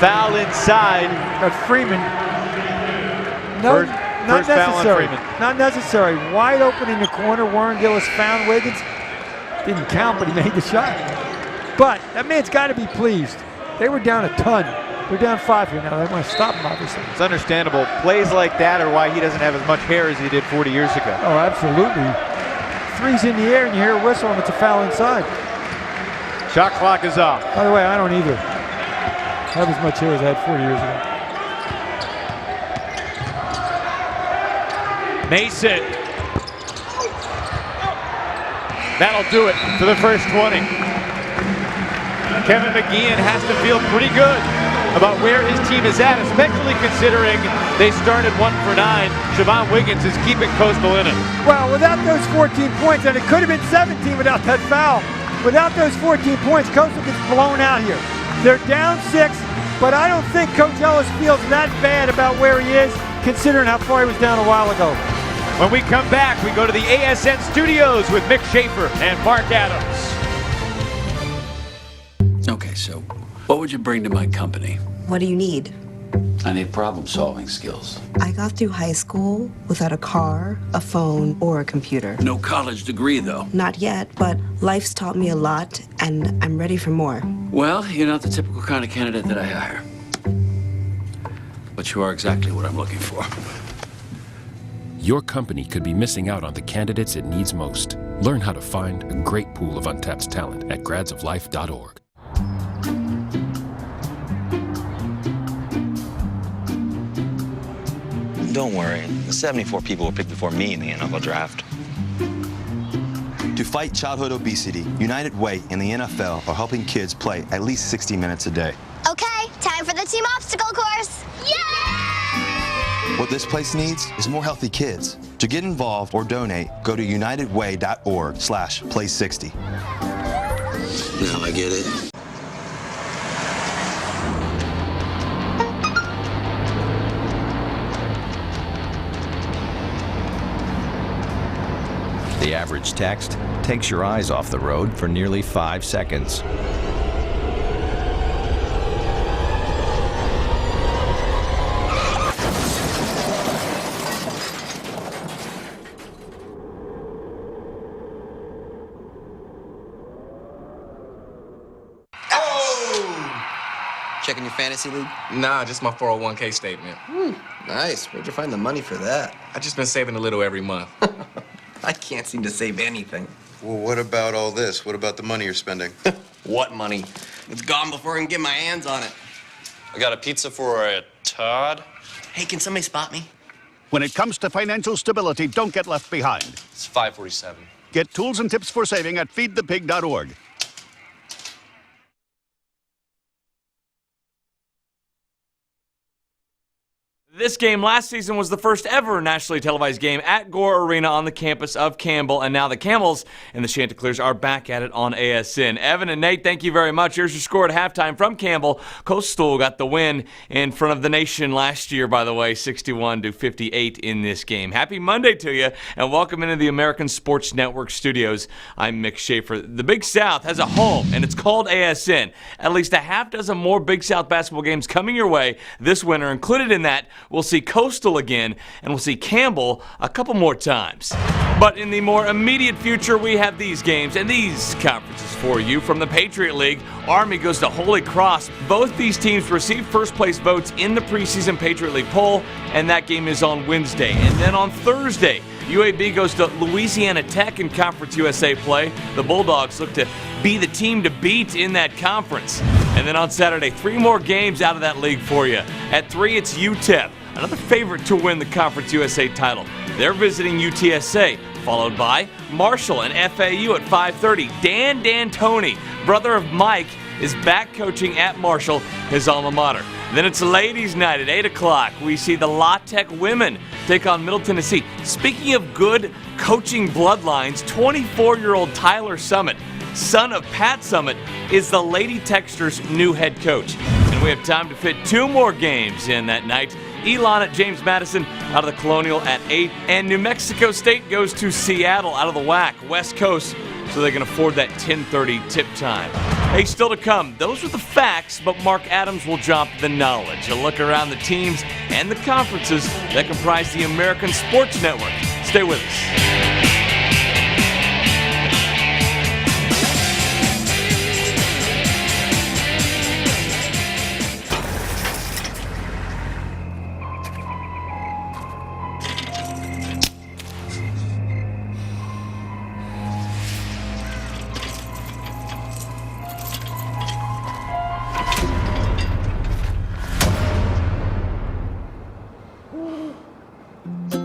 Foul inside. Got Freeman. No, not necessary. Not necessary. Wide open in the corner. Warren Gillis found Wiggins. Didn't count, but he made the shot. But that man's got to be pleased. They were down a ton. They're down 5 here now. They want to stop him, obviously. It's understandable. Plays like that are why he doesn't have as much hair as he did 40 years ago. Oh, absolutely. 3's in the air, and you hear a whistle, and it's a foul inside. Shot clock is off. By the way, I don't either. Have as much hair as I had 40 years ago. Mason. That'll do it for the first 20. Kevin McGeehan has to feel pretty good about where his team is at, especially considering they started 1 for 9. Siobhan Wiggins is keeping Coastal in it. Well, without those 14 points, and it could have been 17 without that foul. Without those 14 points, Coastal gets blown out here. They're down 6, but I don't think Coach Ellis feels that bad about where he is, considering how far he was down a while ago. When we come back, we go to the ASN studios with Mick Schaefer and Mark Adams. Okay, so what would you bring to my company? What do you need? I need problem-solving skills. I got through high school without a car, a phone, or a computer. No college degree, though. Not yet, but life's taught me a lot, and I'm ready for more. Well, you're not the typical kind of candidate that I hire. But you are exactly what I'm looking for. Your company could be missing out on the candidates it needs most. Learn how to find a great pool of untapped talent at gradsoflife.org. Don't worry, the 74 people were picked before me in the NFL draft. To fight childhood obesity, United Way and the NFL are helping kids play at least 60 minutes a day. Okay, team obstacle course. Yay! What this place needs is more healthy kids. To get involved or donate, go to unitedway.org/play60. Now I get it. The average text takes your eyes off the road for nearly 5 seconds. Checking your fantasy league? Nah, just my 401k statement. Nice. Where'd you find the money for that? I just been saving a little every month. I can't seem to save anything. Well, what about all this? What about the money you're spending? What money? It's gone before I can get my hands on it. I got a pizza for a Todd. Hey, can somebody spot me? When it comes to financial stability, don't get left behind. It's 547. Get tools and tips for saving at feedthepig.org. This game last season was the first ever nationally televised game at Gore Arena on the campus of Campbell, and now the Camels and the Chanticleers are back at it on ASN. Evan and Nate, thank you very much. Here's your score at halftime from Campbell. Coastal got the win in front of the nation last year, by the way, 61-58 in this game. Happy Monday to you, and welcome into the American Sports Network studios. I'm Mick Schaefer. The Big South has a home, and it's called ASN. At least a half dozen more Big South basketball games coming your way this winter. Included in that, we'll see Coastal again, and we'll see Campbell a couple more times. But in the more immediate future, we have these games and these conferences for you. From the Patriot League, Army goes to Holy Cross. Both these teams receive first-place votes in the preseason Patriot League poll, and that game is on Wednesday. And then on Thursday, UAB goes to Louisiana Tech in Conference USA play. The Bulldogs look to be the team to beat in that conference. And then on Saturday, 3 more games out of that league for you. At 3, it's UTEP, another favorite to win the Conference USA title. They're visiting UTSA, followed by Marshall and FAU at 5:30. Dan D'Antoni, brother of Mike, is back coaching at Marshall, his alma mater. Then it's ladies' night at 8 o'clock. We see the La Tech women take on Middle Tennessee. Speaking of good coaching bloodlines, 24-year-old Tyler Summit, son of Pat Summit, is the Lady Techsters' new head coach. And we have time to fit 2 more games in that night. Elon at James Madison out of the Colonial at 8. And New Mexico State goes to Seattle out of the WAC, West Coast, so they can afford that 10:30 tip time. Hey, still to come, those are the facts, but Mark Adams will drop the knowledge. A look around the teams and the conferences that comprise the American Sports Network. Stay with us.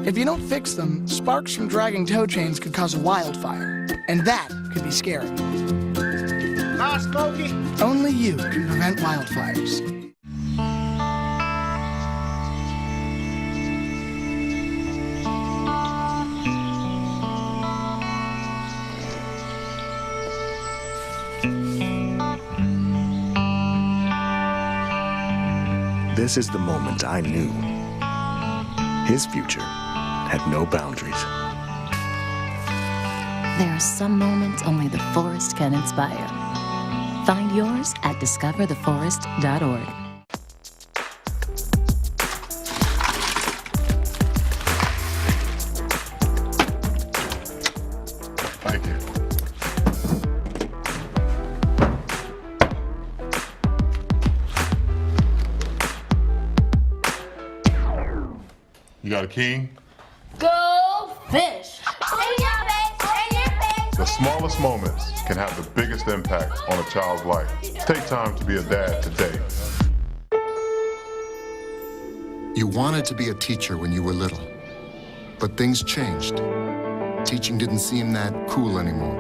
If you don't fix them, sparks from dragging tow chains could cause a wildfire, and that could be scary. Hi, Smokey. Only you can prevent wildfires. This is the moment I knew his future had no boundaries. There are some moments only the forest can inspire. Find yours at discovertheforest.org. Thank you. You got a key? Go fish. The smallest moments can have the biggest impact on a child's life. Take time to be a dad today. You wanted to be a teacher when you were little, but things changed. Teaching didn't seem that cool anymore.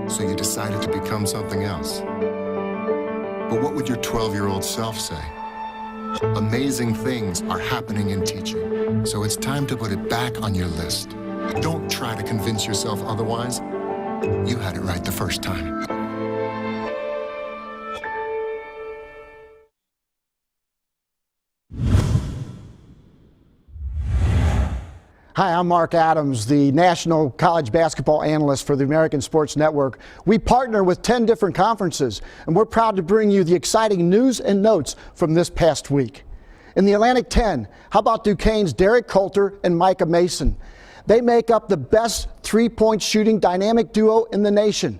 So you decided to become something else. But what would your 12-year-old self say? Amazing things are happening in teaching, so it's time to put it back on your list. Don't try to convince yourself otherwise. You had it right the first time. Hi, I'm Mark Adams, the National College Basketball Analyst for the American Sports Network. We partner with 10 different conferences, and we're proud to bring you the exciting news and notes from this past week. In the Atlantic 10, how about Duquesne's Derek Coulter and Micah Mason? They make up the best three-point shooting dynamic duo in the nation.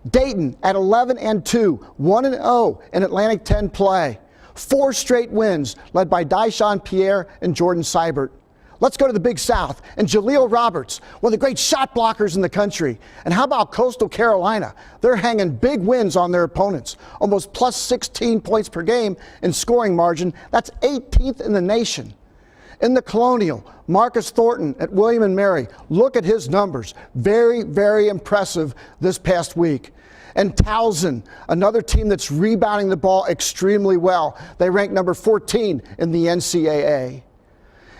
Dayton at 11-2, 1-0 in Atlantic 10 play. 4 straight wins led by Dyshawn Pierre and Jordan Seibert. Let's go to the Big South and Jaleel Roberts, one of the great shot blockers in the country. And how about Coastal Carolina? They're hanging big wins on their opponents, almost plus 16 points per game in scoring margin. That's 18th in the nation. In the Colonial, Marcus Thornton at William & Mary. Look at his numbers. Very, very impressive this past week. And Towson, another team that's rebounding the ball extremely well. They rank number 14 in the NCAA.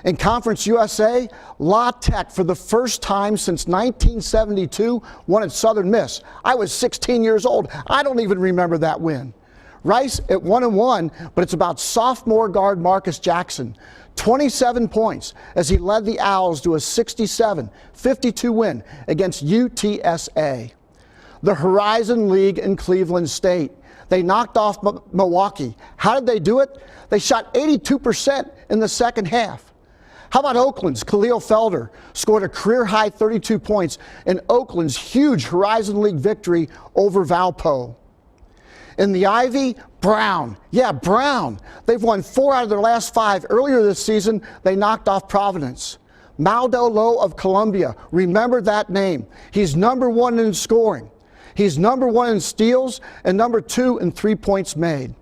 In Conference USA, La Tech, for the first time since 1972, won at Southern Miss. I was 16 years old. I don't even remember that win. Rice at 1-1, but it's about sophomore guard Marcus Jackson. 27 points as he led the Owls to a 67-52 win against UTSA. The Horizon League in Cleveland State. They knocked off Milwaukee. How did they do it? They shot 82% in the second half. How about Oakland's Khalil Felder scored a career-high 32 points in Oakland's huge Horizon League victory over Valpo. In the Ivy, Brown. Yeah, Brown. They've won 4 out of their last 5. Earlier this season, they knocked off Providence. Maldo Lowe of Columbia. Remember that name. He's number 1 in scoring. He's number 1 in steals and number 2 in 3 points made.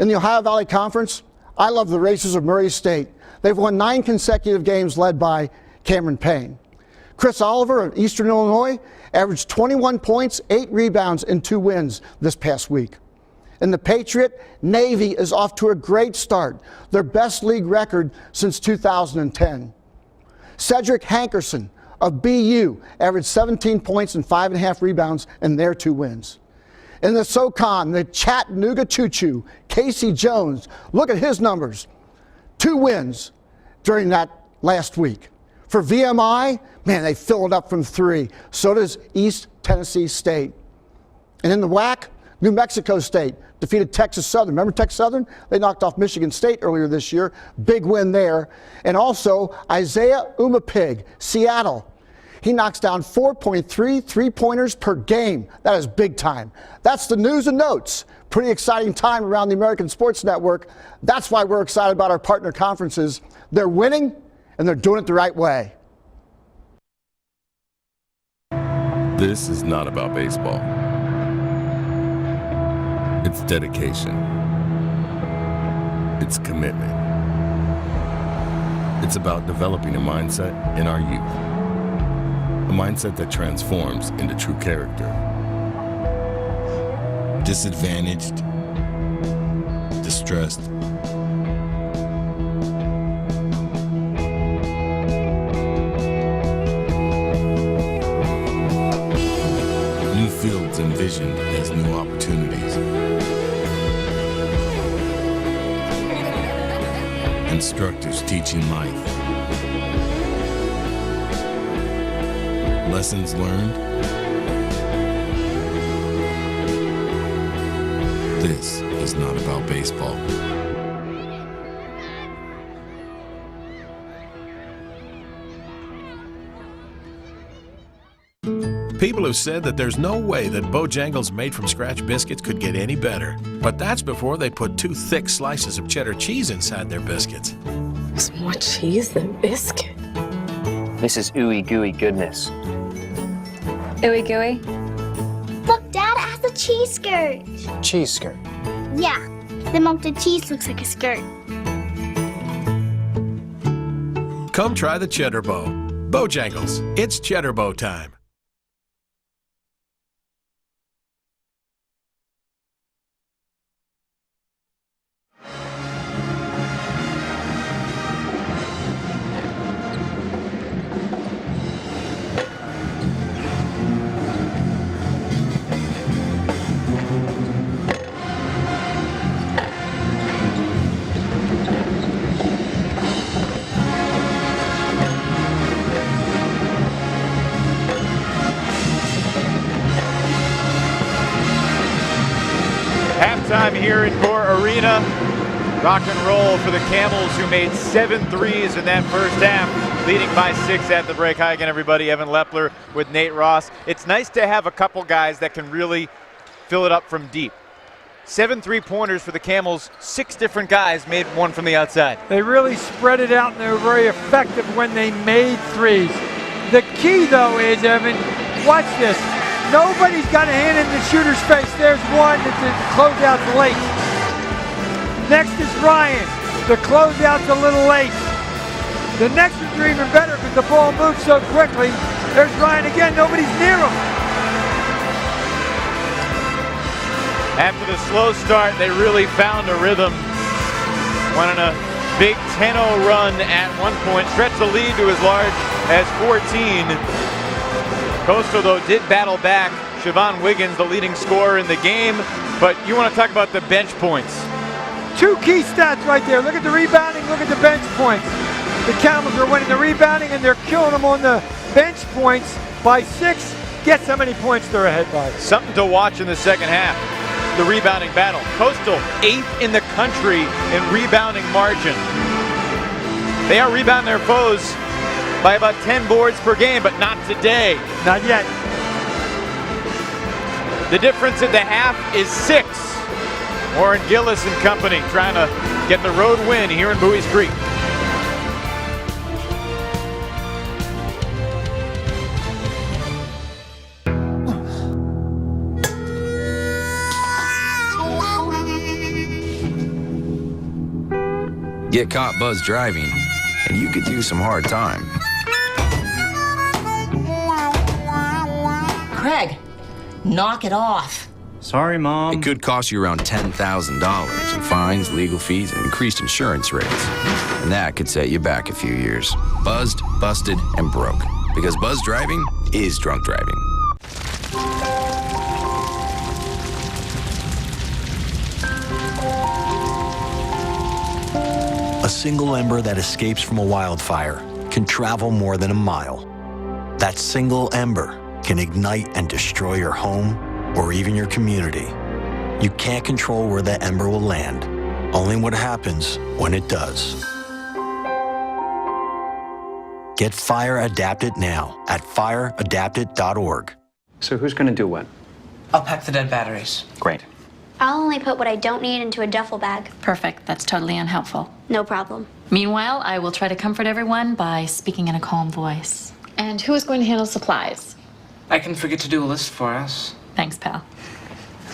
In the Ohio Valley Conference, I love the Racers of Murray State. They've won 9 consecutive games led by Cameron Payne. Chris Oliver of Eastern Illinois averaged 21 points, 8 rebounds, and 2 wins this past week. In the Patriot, Navy is off to a great start, their best league record since 2010. Cedric Hankerson of BU averaged 17 points and 5.5 rebounds in their 2 wins. In the SoCon, the Chattanooga Choo-Choo, Casey Jones, look at his numbers. 2 wins during that last week. For VMI, man, they fill it up from 3. So does East Tennessee State. And in the WAC, New Mexico State defeated Texas Southern. Remember Texas Southern? They knocked off Michigan State earlier this year. Big win there. And also Isaiah Umapig, Seattle. He knocks down 4.3 three-pointers per game. That is big time. That's the news and notes. Pretty exciting time around the American Sports Network. That's why we're excited about our partner conferences. They're winning, and they're doing it the right way. This is not about baseball. It's dedication. It's commitment. It's about developing a mindset in our youth. A mindset that transforms into true character. Disadvantaged, distressed, new fields envisioned as new opportunities, instructors teaching life, lessons learned. This is not about baseball. People have said that there's no way that Bojangles made-from-scratch biscuits could get any better. But that's before they put 2 thick slices of cheddar cheese inside their biscuits. There's more cheese than biscuit. This is ooey gooey goodness. Ooey gooey? Look, Dad has a cheese skirt. Cheese skirt. Yeah, the melted cheese looks like a skirt. Come try the Cheddar Bow. Bojangles, it's Cheddar Bow time. here in Gore Arena. Rock and roll for the Camels, who made 7 threes in that first half, leading by 6 at the break. Hi again, everybody. Evan Lepler with Nate Ross. It's nice to have a couple guys that can really fill it up from deep. 7 3-pointers for the Camels. 6 different guys made one from the outside. They really spread it out, and they were very effective when they made threes. The key, though, is, Evan, watch this. Nobody's got a hand in the shooter's face. There's one. The closeout's late. Next is Ryan. The closeout's a little late. The next ones are even better because the ball moves so quickly. There's Ryan again. Nobody's near him. After the slow start, they really found a rhythm. Went on a big 10-0 run at one point. Stretched the lead to as large as 14. Coastal, though, did battle back. Siobhan Wiggins, the leading scorer in the game. But you want to talk about the bench points. 2 key stats right there. Look at the rebounding, look at the bench points. The Camels are winning the rebounding, and they're killing them on the bench points by 6. Guess how many points they're ahead by. Something to watch in the second half. The rebounding battle. Coastal 8th in the country in rebounding margin. They are rebounding their foes by about 10 boards per game, but not today. Not yet. The difference at the half is 6. Warren Gillis and company trying to get the road win here in Bowie's Creek. Get caught buzz driving, and you could do some hard time. Craig, knock it off. Sorry, Mom. It could cost you around $10,000 in fines, legal fees, and increased insurance rates. And that could set you back a few years. Buzzed, busted, and broke. Because buzz driving is drunk driving. A single ember that escapes from a wildfire can travel more than a mile. That single ember can ignite and destroy your home or even your community. You can't control where that ember will land, only what happens when it does. Get Fire Adapted now at fireadapted.org. So who's going to do what? I'll pack the dead batteries. Great. I'll only put what I don't need into a duffel bag. Perfect. That's totally unhelpful. No problem. Meanwhile, I will try to comfort everyone by speaking in a calm voice. And who is going to handle supplies? I can forget to do a list for us. Thanks, pal.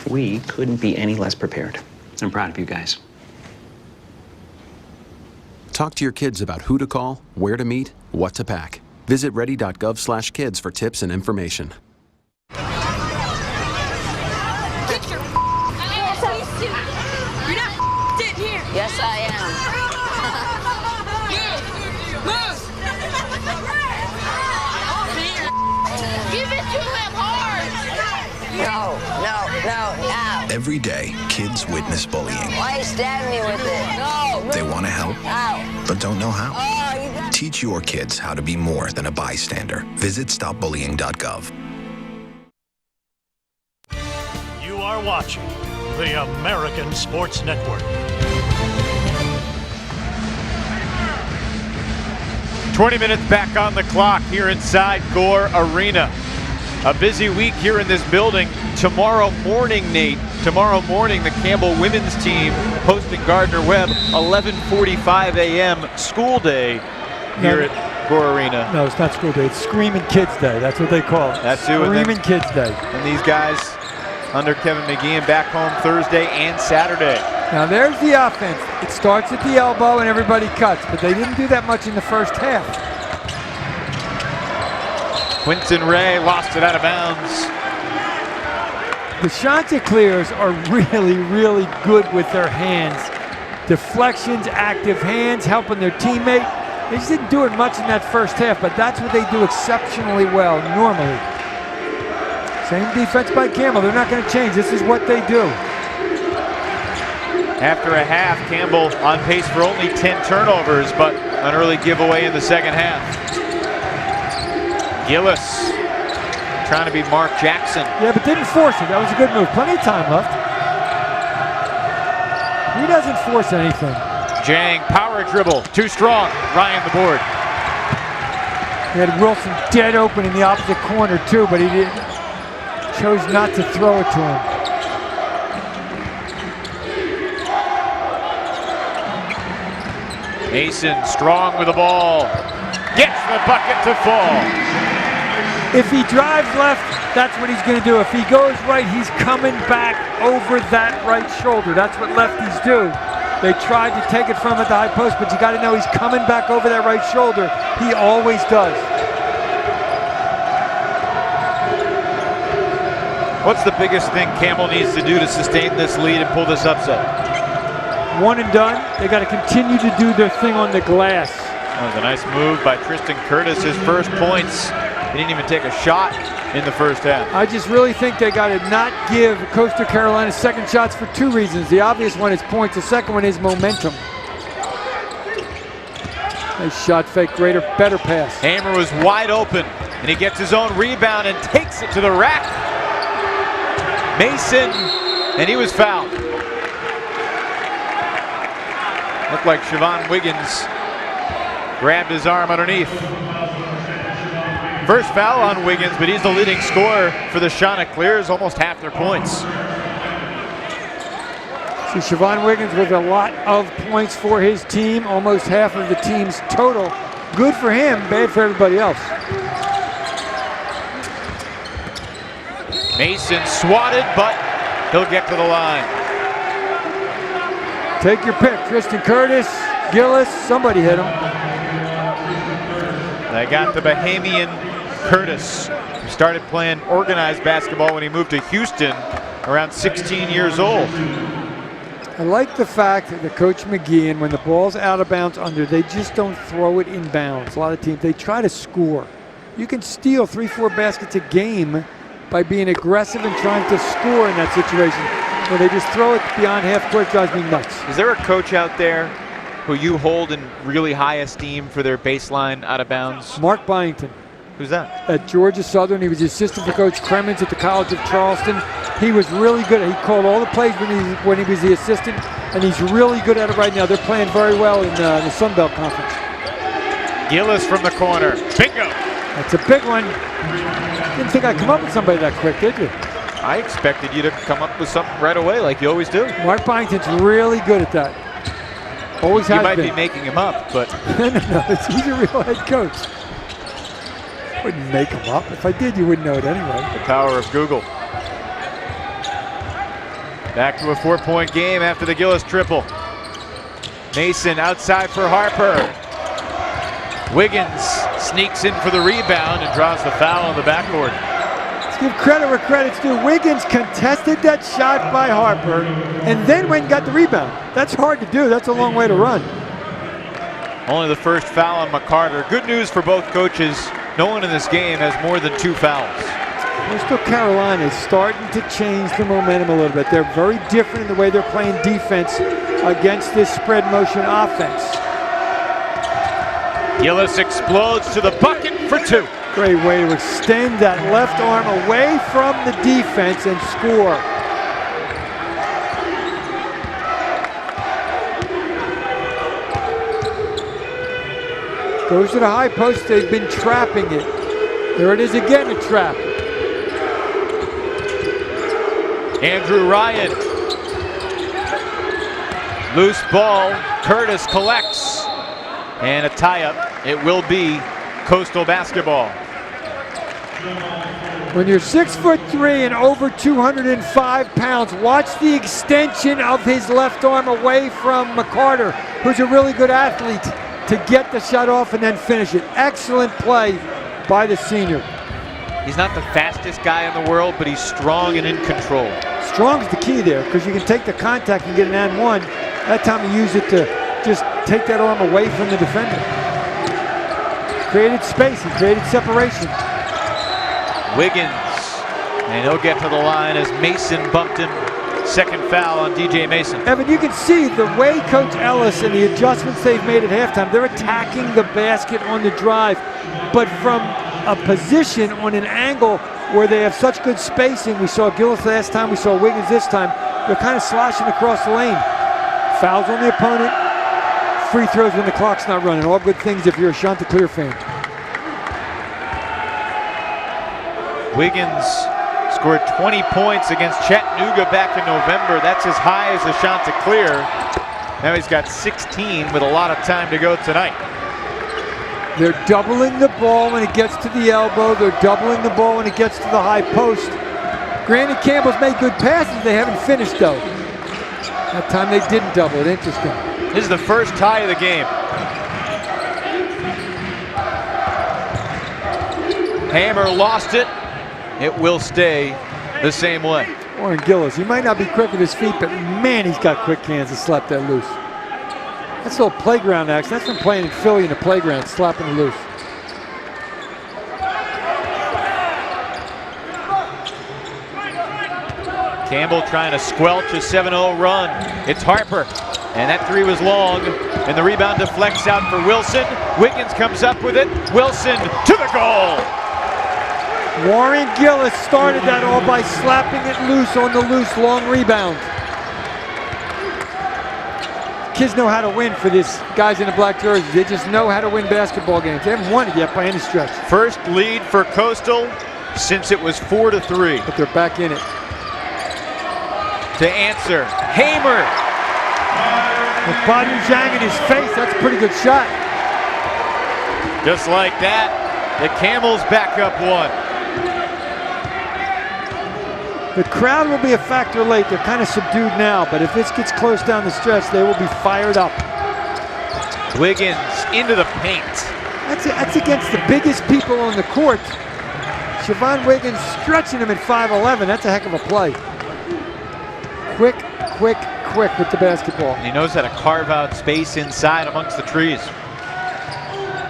We couldn't be any less prepared. I'm proud of you guys. Talk to your kids about who to call, where to meet, what to pack. Visit ready.gov/kids for tips and information. Get your ass out of suit. You're not in here. Yes, I am. Move. Give it to him hard. No. Every day, kids witness bullying. Why you stab me with it? No. They want to help, Ow. but don't know how. Oh, you got... Teach your kids how to be more than a bystander. Visit stopbullying.gov. You are watching the American Sports Network. 20 minutes back on the clock here inside Gore Arena. A busy week here in this building. Tomorrow morning, Nate, the Campbell women's team hosting Gardner-Webb, 11:45 a.m. school day here at Gore Arena. No, it's not school day. It's Screaming Kids Day. That's what they call it. That's it. Screaming Kids Day. And these guys under Kevin McGeehan back home Thursday and Saturday. Now there's the offense. It starts at the elbow and everybody cuts, but they didn't do that much in the first half. Quinton Ray lost it out of bounds. The Chanticleers are really, really good with their hands. Deflections, active hands, helping their teammate. They just didn't do it much in that first half, but that's what they do exceptionally well, normally. Same defense by Campbell. They're not going to change. This is what they do. After a half, Campbell on pace for only 10 turnovers, but an early giveaway in the second half. Gillis trying to be Mark Jackson. Yeah, but didn't force it. That was a good move. Plenty of time left. He doesn't force anything. Jang, power dribble, too strong. Ryan the board. He had Wilson dead open in the opposite corner too, but he chose not to throw it to him. Mason strong with the ball. Gets the bucket to fall. If he drives left, that's what he's going to do. If he goes right, he's coming back over that right shoulder. That's what lefties do. They tried to take it from at the high post, but you got to know he's coming back over that right shoulder. He always does. What's the biggest thing Campbell needs to do to sustain this lead and pull this upset? One and done. They got to continue to do their thing on the glass. That was a nice move by Tristan Curtis. His first points. He didn't even take a shot in the first half. I just really think they got to not give Coastal Carolina second shots for two reasons. The obvious one is points. The second one is momentum. Nice shot fake, better pass. Hammer was wide open, and he gets his own rebound and takes it to the rack. Mason, and he was fouled. Looked like Siobhan Wiggins grabbed his arm underneath. First foul on Wiggins, but he's the leading scorer for the Chanticleers, almost half their points. See, Siobhan Wiggins with a lot of points for his team, almost half of the team's total. Good for him, bad for everybody else. Mason swatted, but he'll get to the line. Take your pick. Tristan Curtis, Gillis, somebody hit him. They got the Bahamian Curtis, who started playing organized basketball when he moved to Houston around 16 years old. I like the fact that Coach McGee, and when the ball's out of bounds under, they just don't throw it in bounds. A lot of teams, they try to score. You can steal 3-4 baskets a game by being aggressive and trying to score in that situation. When they just throw it beyond half court, drives me nuts. Is there a coach out there who you hold in really high esteem for their baseline out of bounds? Mark Byington. Who's that? At Georgia Southern. He was the assistant for Coach Kremens at the College of Charleston. He was really good. He called all the plays when he was the assistant, and he's really good at it right now. They're playing very well in the Sun Belt Conference. Gillis from the corner. Bingo! That's a big one. Didn't think I'd come up with somebody that quick, did you? I expected you to come up with something right away like you always do. Mark Byington's really good at that. Always has been. You might be making him up, but... no, he's a real head coach. Wouldn't make him up. If I did, you wouldn't know it anyway. The power of Google. Back to a 4-point game after the Gillis triple. Mason outside for Harper. Wiggins sneaks in for the rebound and draws the foul on the backboard. Let's give credit where credit's due. Wiggins contested that shot by Harper and then went and got the rebound. That's hard to do. That's a long way to run. Only the first foul on McCarter. Good news for both coaches. No one in this game has more than 2 fouls. Coastal Carolina is starting to change the momentum a little bit. They're very different in the way they're playing defense against this spread motion offense. Gillis explodes to the bucket for 2. Great way to extend that left arm away from the defense and score. Goes to the high post. They've been trapping it. There it is again, a trap. Andrew Ryan. Loose ball. Curtis collects. And a tie-up. It will be Coastal basketball. When you're 6'3" and over 205 pounds, watch the extension of his left arm away from McCarter, who's a really good athlete, to get the shot off and then finish it. Excellent play by the senior. He's not the fastest guy in the world, but he's strong and in control. Strong's the key there, because you can take the contact and get an and one. That time you use it to just take that arm away from the defender. Created space, he created separation. Wiggins, and he'll get to the line as Mason bumped him. Second foul on DJ Mason. Evan, you can see the way Coach Ellis and the adjustments they've made at halftime, they're attacking the basket on the drive, but from a position on an angle where they have such good spacing. We saw Gillis last time, we saw Wiggins this time. They're kind of sloshing across the lane. Fouls on the opponent, free throws when the clock's not running. All good things if you're a Chanticleer fan. Wiggins scored 20 points against Chattanooga back in November. That's as high as a Chanticleer. Now he's got 16 with a lot of time to go tonight. They're doubling the ball when it gets to the elbow. They're doubling the ball when it gets to the high post. Granted, Campbell's made good passes. They haven't finished, though. That time they didn't double it. Interesting. This is the first tie of the game. Hammer lost it. It will stay the same way. Warren Gillis, he might not be quick with his feet, but man, he's got quick hands to slap that loose. That's a little playground action. That's from playing in Philly in the playground, slapping it loose. Campbell trying to squelch a 7-0 run. It's Harper, and that three was long, and the rebound deflects out for Wilson. Wiggins comes up with it. Wilson to the goal. Warren Gillis started that all by slapping it loose on the loose long rebound. Kids know how to win for this. Guys in the black jerseys, they just know how to win basketball games. They haven't won it yet by any stretch. First lead for Coastal since it was 4-3. But they're back in it. To answer, Hamer. With Badu Zhang in his face, that's a pretty good shot. Just like that, the Camels back up one. The crowd will be a factor late. They're kind of subdued now, but if this gets close down the stretch, they will be fired up. Wiggins into the paint. That's against the biggest people on the court. Siobhan Wiggins stretching him at 5'11". That's a heck of a play. Quick with the basketball. And he knows how to carve out space inside amongst the trees.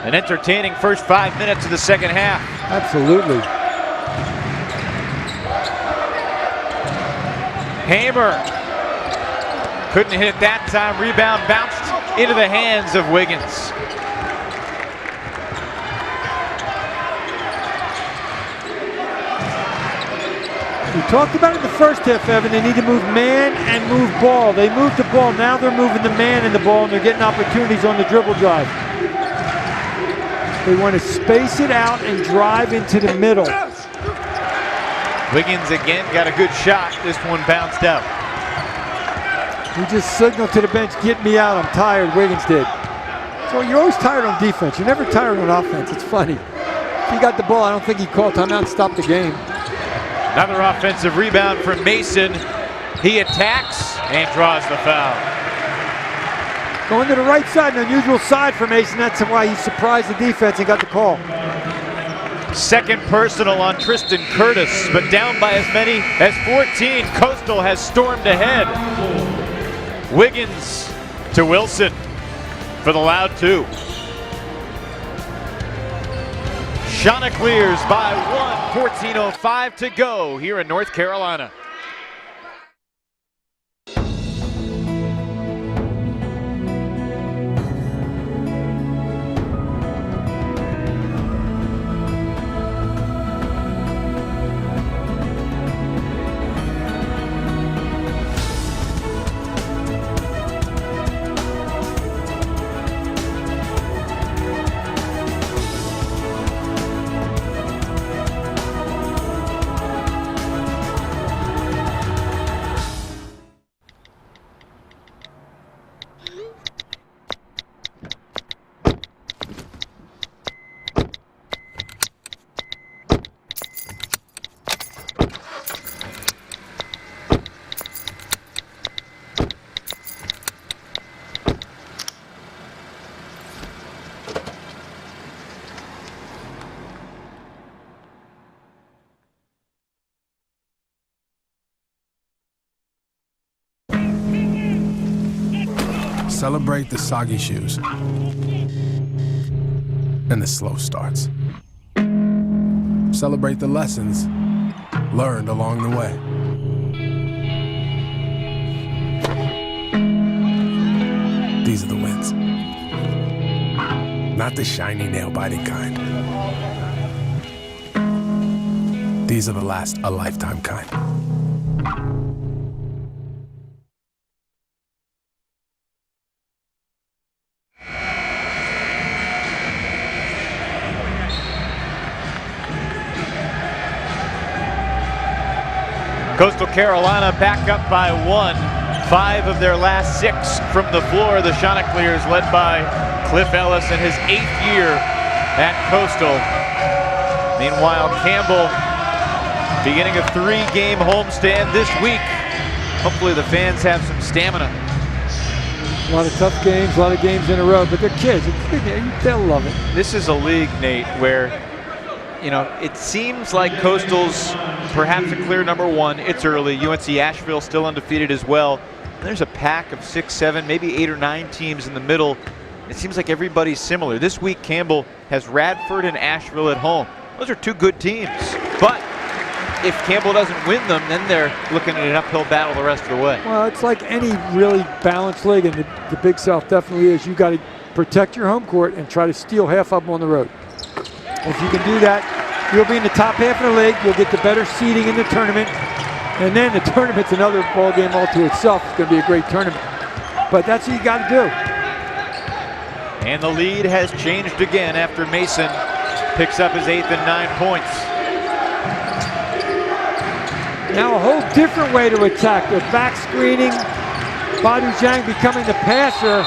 An entertaining first 5 minutes of the second half. Absolutely. Hamer couldn't hit it that time. Rebound bounced into the hands of Wiggins. We talked about it in the first half, Evan. They need to move man and move ball. They moved the ball. Now they're moving the man and the ball, and they're getting opportunities on the dribble drive. They want to space it out and drive into the middle. Wiggins again got a good shot. This one bounced out. He just signaled to the bench, get me out, I'm tired. Wiggins did. So you're always tired on defense. You're never tired on offense. It's funny. If he got the ball, I don't think he'd call timeout and stop the game. Another offensive rebound from Mason. He attacks and draws the foul. Going to the right side, an unusual side for Mason. That's why he surprised the defense and got the call. Second personal on Tristan Curtis, but down by as many as 14. Coastal has stormed ahead. Wiggins to Wilson for the loud two. Chanticleers by 1, 14:05 to go here in North Carolina. Celebrate the soggy shoes and the slow starts. Celebrate the lessons learned along the way. These are the wins. Not the shiny, nail-biting kind. These are the last a lifetime kind. Coastal Carolina back up by 1. 5 of their last 6 from the floor. The Chanticleers led by Cliff Ellis in his 8th year at Coastal. Meanwhile, Campbell beginning a 3-game homestand this week. Hopefully the fans have some stamina. A lot of tough games, a lot of games in a row, but they're kids. They'll love it. This is a league, Nate, where, you know, it seems like Coastal's perhaps a clear number 1. It's early. UNC Asheville still undefeated as well. There's a pack of 6, 7, maybe 8 or 9 teams in the middle. It seems like everybody's similar. This week, Campbell has Radford and Asheville at home. Those are 2 good teams. But if Campbell doesn't win them, then they're looking at an uphill battle the rest of the way. Well, it's like any really balanced league, and the Big South definitely is. You got to protect your home court and try to steal half of them on the road. If you can do that, you'll be in the top half of the league. You'll get the better seeding in the tournament. And then the tournament's another ball game all to itself. It's going to be a great tournament. But that's what you got to do. And the lead has changed again after Mason picks up his 8th and 9 points. Now a whole different way to attack. They're back screening. Badu Zhang becoming the passer.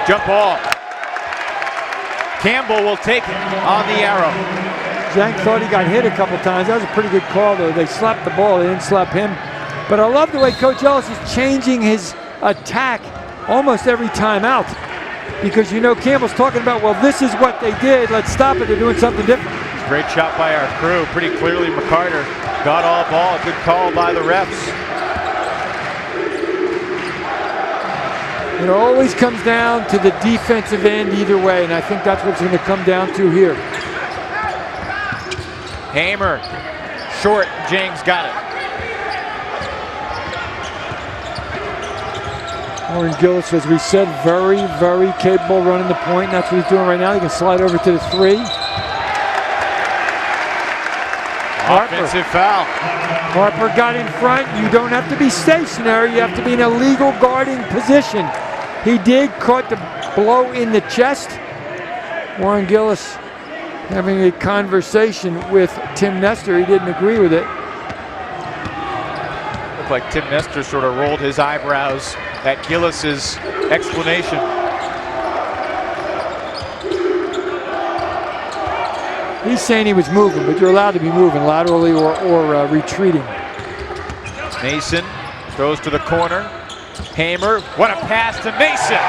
Jump ball. Campbell will take it on the arrow. Zhang thought he got hit a couple times. That was a pretty good call, though. They slapped the ball. They didn't slap him. But I love the way Coach Ellis is changing his attack almost every time out. Because you know Campbell's talking about, well, this is what they did. Let's stop it. They're doing something different. Great shot by our crew. Pretty clearly McCarter got all ball. Good call by the refs. It always comes down to the defensive end either way, and I think that's what's going to come down to here. Hamer, short, Jang's got it. Warren Gillis, as we said, very, very capable running the point. And that's what he's doing right now. He can slide over to the 3. Offensive foul. Harper got in front. You don't have to be stationary. You have to be in a legal guarding position. He did, caught the blow in the chest. Warren Gillis having a conversation with Tim Nestor. He didn't agree with it. Looked like Tim Nestor sort of rolled his eyebrows at Gillis's explanation. He's saying he was moving, but you're allowed to be moving laterally or retreating. Mason throws to the corner. Hamer, what a pass to Mason.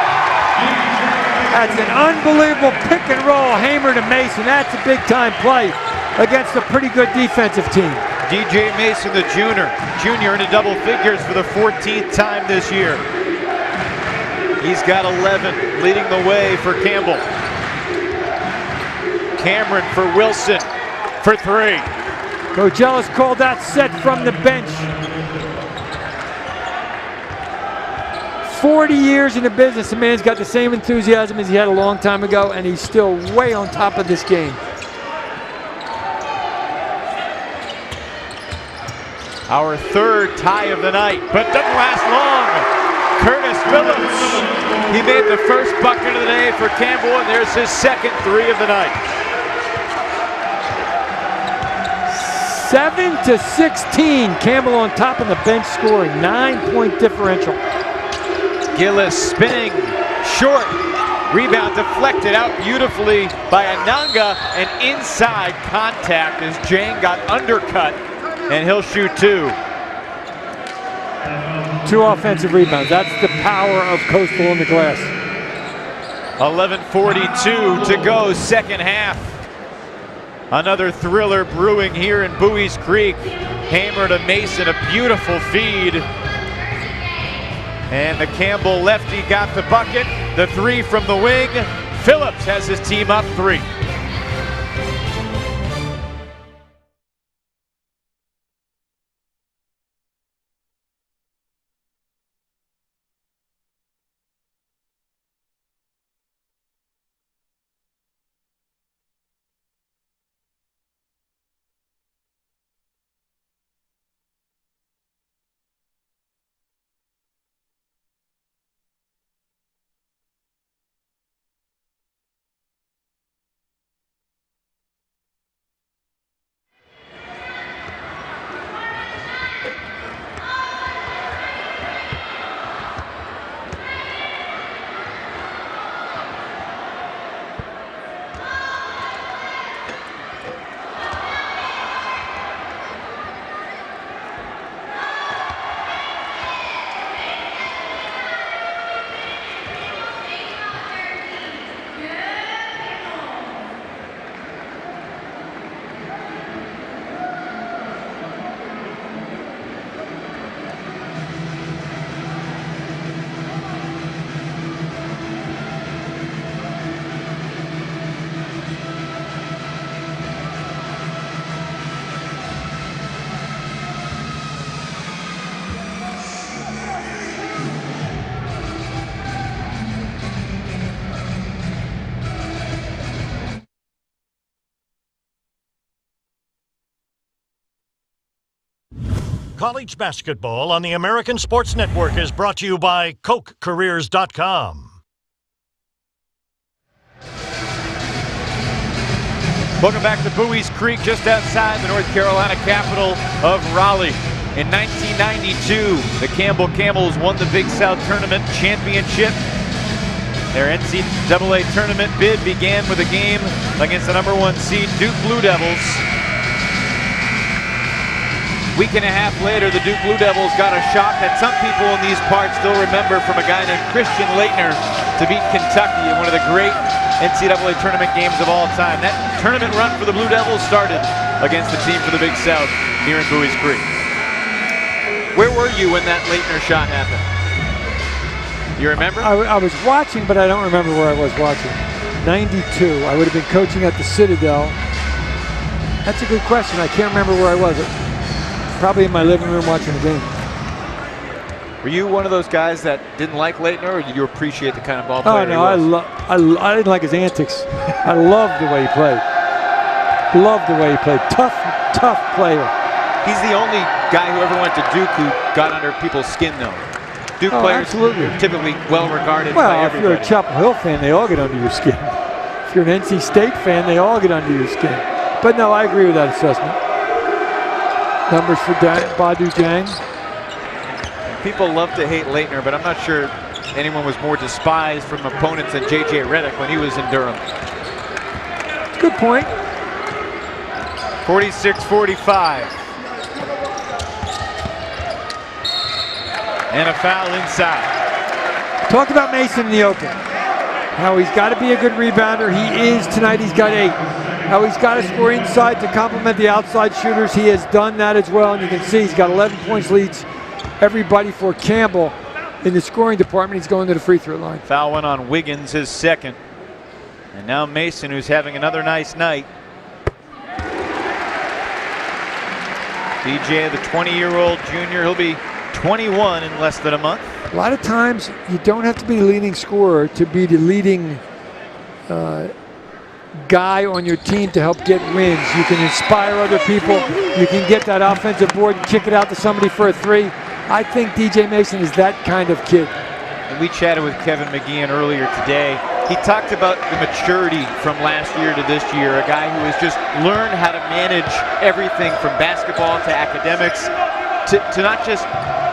That's an unbelievable pick and roll, Hamer to Mason. That's a big time play against a pretty good defensive team. DJ Mason, the junior into double figures for the 14th time this year. He's got 11, leading the way for Campbell. Cameron for Wilson for 3. Coach Ellis called that set from the bench. 40 years in the business, the man's got the same enthusiasm as he had a long time ago, and he's still way on top of this game. Our 3rd tie of the night, but doesn't last long. Curtis Phillips, he made the first bucket of the day for Campbell, and there's his 2nd 3 of the night. 7-16, Campbell on top of the bench scoring, 9-point differential. Gillis spinning, short, rebound deflected out beautifully by Ananga, and inside contact as Jang got undercut, and he'll shoot 2. 2 offensive rebounds. That's the power of Coastal on the glass. 11:42 to go, second half. Another thriller brewing here in Bowie's Creek. Hamer to Mason, a beautiful feed. And the Campbell lefty got the bucket. The 3 from the wing. Phillips has his team up 3. college basketball on the American Sports Network is brought to you by CokeCareers.com. Welcome back to Bowie's Creek, just outside the North Carolina capital of Raleigh. In 1992, the Campbell Camels won the Big South Tournament championship. Their NCAA tournament bid began with a game against the #1 seed Duke Blue Devils. Week and a half later, the Duke Blue Devils got a shot that some people in these parts still remember from a guy named Christian Laettner to beat Kentucky in one of the great NCAA tournament games of all time. That tournament run for the Blue Devils started against the team for the Big South here in Bowie's Creek. Where were you when that Laettner shot happened? You remember? I was watching, but I don't remember where I was watching. 92. I would have been coaching at the Citadel. That's a good question. I can't remember where I was. Probably in my living room watching the game. Were you one of those guys that didn't like Laettner, or did you appreciate the kind of ball player he was? I didn't like his antics. I loved the way he played. Loved the way he played. Tough player. He's the only guy who ever went to Duke who got under people's skin, though. Duke players absolutely. are typically well regarded by Well, if everybody. you're a Chapel Hill fan, they all get under your skin. If you're an NC State fan, they all get under your skin. But no, I agree with that assessment. Numbers for Badu Jang. People love to hate Laettner, but I'm not sure anyone was more despised from opponents than J.J. Redick when he was in Durham. Good point. 46-45. And a foul inside. Talk about Mason in the open. How he's got to be a good rebounder. He is tonight. He's got 8. How he's got to score inside to complement the outside shooters. He has done that as well. And you can see he's got 11 points leads everybody for Campbell in the scoring department. He's going to the free throw line. Foul went on Wiggins, his second. And now Mason, who's having another nice night. DJ, the 20-year-old junior, he'll be 21 in less than a month. A lot of times you don't have to be the leading scorer to be the leading guy on your team to help get wins. You can inspire other people. You can get that offensive board and kick it out to somebody for a 3. I think DJ Mason is that kind of kid. And we chatted with Kevin McGeehan earlier today. He talked about the maturity from last year to this year, a guy who has just learned how to manage everything from basketball to academics to not just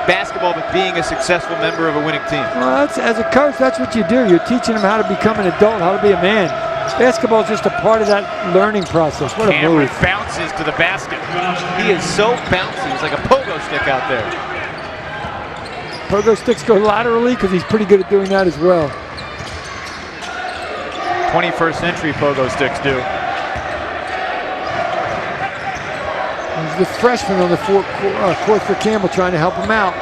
basketball, but being a successful member of a winning team. Well, as a coach, that's what you do. You're teaching him how to become an adult, how to be a man. Basketball is just a part of that learning process. What a Cameron move. bounces to the basket. He is so bouncy. He's like a pogo stick out there. Pogo sticks go laterally because he's pretty good at doing that as well. 21st century pogo sticks do. He's the freshman on the court for Campbell trying to help him out.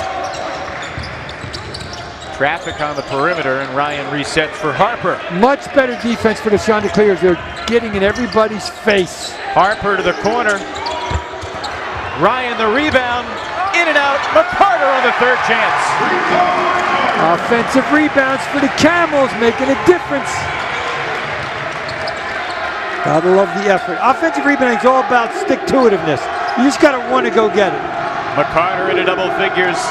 Traffic on the perimeter, and Ryan resets for Harper. Much better defense for the Chanticleers. They're getting in everybody's face. Harper to the corner. Ryan the rebound. In and out. McCarter on the third chance. Offensive rebounds for the Camels, making a difference. Gotta love the effort. Offensive rebounding is all about stick-to-itiveness. You just gotta want to go get it. McCarter into double figures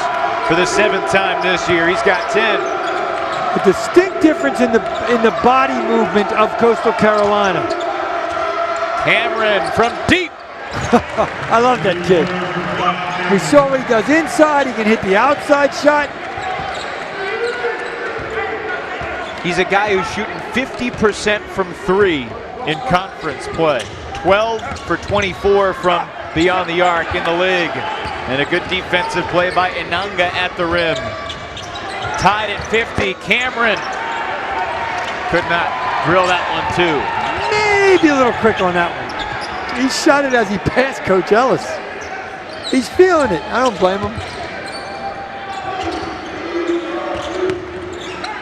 for the 7th time this year. He's got 10. A distinct difference in the body movement of Coastal Carolina. Cameron from deep. I love that kid. We saw what he does inside. He can hit the outside shot. He's a guy who's shooting 50% from 3 in conference play. 12 for 24 from beyond the arc in the league. And a good defensive play by Inanga at the rim. Tied at 50, Cameron could not drill that one too. Maybe a little quick on that one. He shot it as he passed Coach Ellis. He's feeling it. I don't blame him.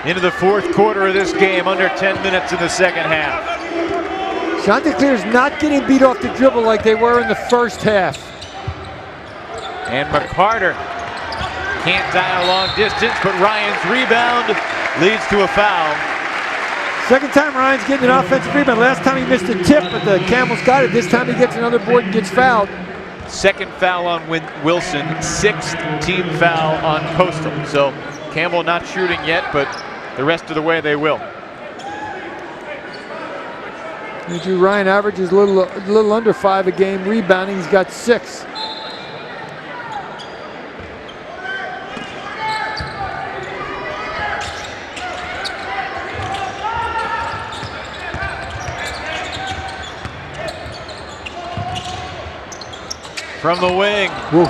Into the 4th quarter of this game, under 10 minutes in the second half. Chanticleers not getting beat off the dribble like they were in the first half. And McCarter can't die a long distance, but Ryan's rebound leads to a foul. Second time Ryan's getting an offensive rebound. Last time he missed a tip, but the Camels got it. This time he gets another board and gets fouled. second foul on Wilson, 6th team foul on Coastal. So Campbell not shooting yet, but the rest of the way they will. Andrew Ryan averages a little under 5 a game rebounding. He's got 6. From the wing. Woo.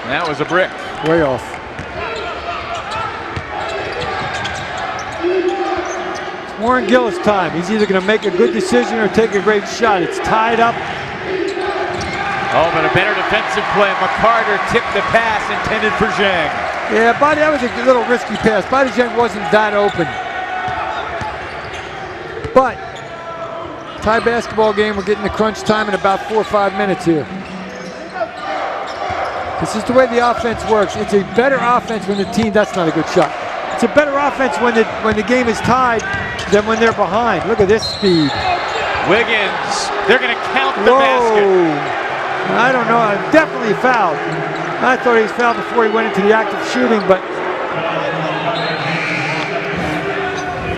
That was a brick. Way off. It's Warren Gillis' time. He's either going to make a good decision or take a great shot. It's tied up. Oh, but a better defensive play. McCarter tipped the pass intended for Zhang. Yeah, that was a little risky pass. Zhang wasn't that open. But tie basketball game. We're getting to crunch time in about 4 or 5 minutes here. This is the way the offense works. It's a better offense when the team, that's not a good shot. It's a better offense when the game is tied than when they're behind. Look at this speed. Wiggins, they're going to count the basket. I don't know, definitely fouled. I thought he was fouled before he went into the act of shooting, but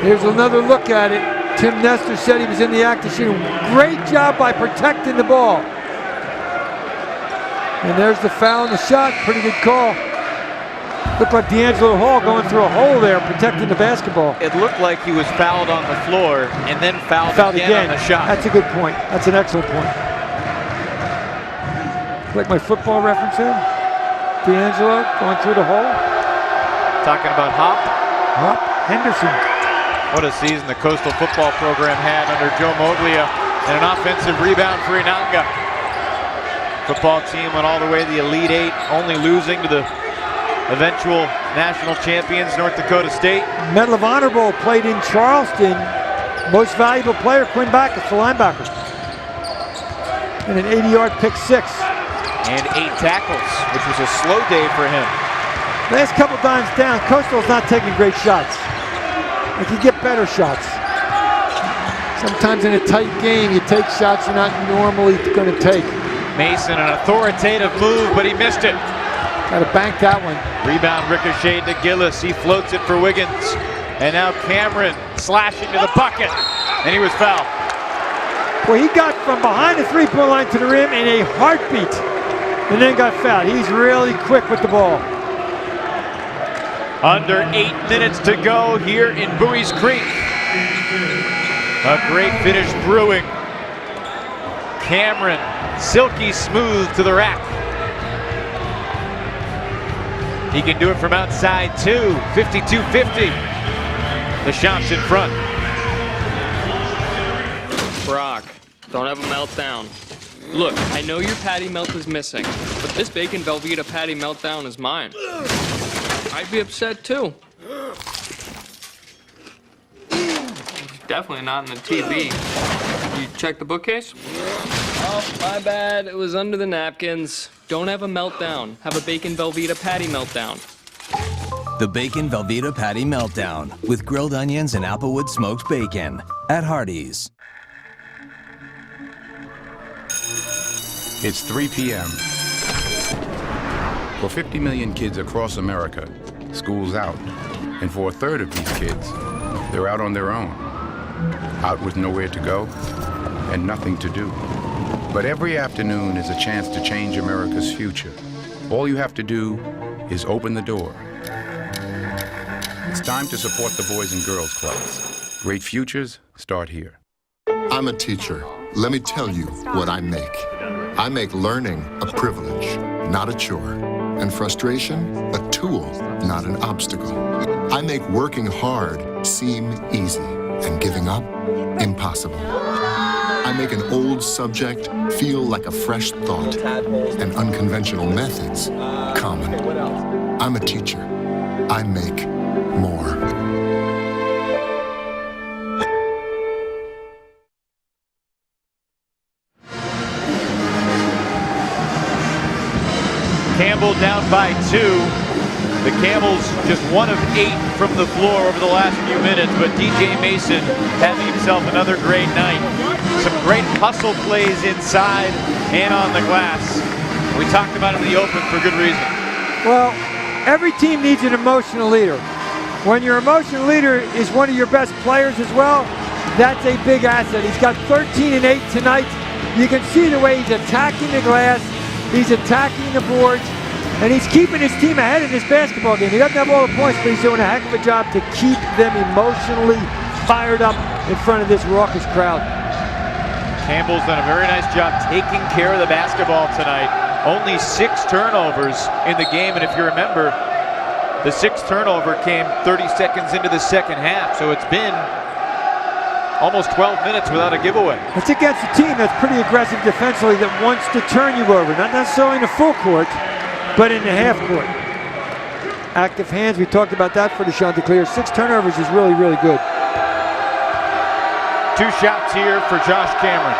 here's another look at it. Tim Nestor said he was in the act of shooting. Great job by protecting the ball. And there's the foul and the shot. Pretty good call. Looked like D'Angelo Hall going through a hole there, protecting the basketball. It looked like he was fouled on the floor and then fouled again on the shot. That's a good point. That's an excellent point. Like my football reference here. D'Angelo going through the hole. Talking about Hop. Hop Henderson. What a season the Coastal football program had under Joe Moglia, and an offensive rebound for Inanga. Football team went all the way to the Elite Eight, only losing to the eventual national champions, North Dakota State. Medal of Honor Bowl played in Charleston. Most valuable player, Quinn Backus, the linebacker. And an 80-yard pick 6. And 8 tackles, which was a slow day for him. Last couple times down, Coastal's not taking great shots. They can get better shots. Sometimes in a tight game, you take shots you're not normally going to take. Mason, an authoritative move, but he missed it. Got to bank that one. Rebound ricocheted to Gillis. He floats it for Wiggins. And now Cameron slashing to the bucket. And he was fouled. Well, he got from behind the three-point line to the rim in a heartbeat. And then got fouled. He's really quick with the ball. Under 8 minutes to go here in Buies Creek. A great finish brewing. Cameron, silky smooth to the rack. He can do it from outside too. 52-50. The shot's in front. Brock, don't have a meltdown. Look, I know your patty melt is missing, but this bacon Velveeta patty meltdown is mine. I'd be upset too. Definitely not in the TV. You check the bookcase? Oh, my bad. It was under the napkins. Don't have a meltdown. Have a bacon Velveeta patty meltdown. The Bacon Velveeta Patty Meltdown with grilled onions and applewood smoked bacon at Hardee's. It's 3 p.m. For 50 million kids across America, school's out. And for a third of these kids, they're out on their own. Out with nowhere to go and nothing to do. But every afternoon is a chance to change America's future. All you have to do is open the door. It's time to support the Boys and Girls Clubs. Great futures start here. I'm a teacher. Let me tell you what I make. I make learning a privilege, not a chore. And frustration, a tool, not an obstacle. I make working hard seem easy and giving up impossible. I make an old subject feel like a fresh thought and unconventional methods common. I'm a teacher. I make more. Campbell down by 2. The Camels just 1 of 8 from the floor over the last few minutes, but DJ Mason having himself another great night. Some great hustle plays inside and on the glass. We talked about it in the open for good reason. Well, every team needs an emotional leader. When your emotional leader is one of your best players as well, that's a big asset. He's got 13 and 8 tonight. You can see the way he's attacking the glass, he's attacking the boards, and he's keeping his team ahead in this basketball game. He doesn't have all the points, but he's doing a heck of a job to keep them emotionally fired up in front of this raucous crowd. Campbell's done a very nice job taking care of the basketball tonight. Only 6 turnovers in the game, and if you remember, the 6th turnover came 30 seconds into the second half, so it's been almost 12 minutes without a giveaway. It's against a team that's pretty aggressive defensively that wants to turn you over, not necessarily in the full court, but in the half court. Active hands, we talked about that for the Chanticleers. 6 turnovers is really, really good. 2 shots here for Josh Cameron.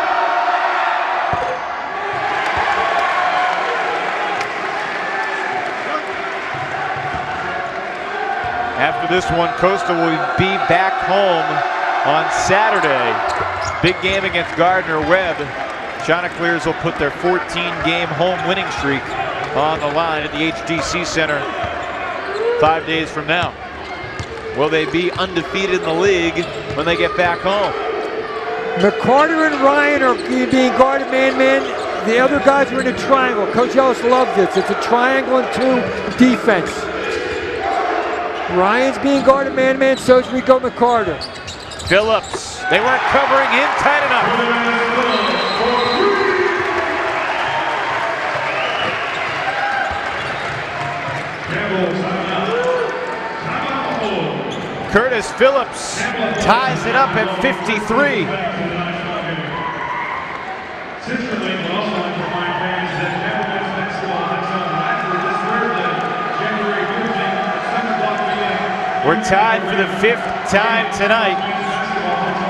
After this one, Coastal will be back home on Saturday. Big game against Gardner-Webb. Chanticleers will put their 14-game home winning streak on the line at the HDC Center 5 days from now. Will they be undefeated in the league when they get back home? McCarter and Ryan are being guarded man-man. The other guys are in a triangle. Coach Ellis loves this. It's a triangle and 2 defense. Ryan's being guarded man-man, so is Rico McCarter. Phillips, they weren't covering him tight enough. Curtis Phillips ties it up at 53. We're tied for the 5th time tonight.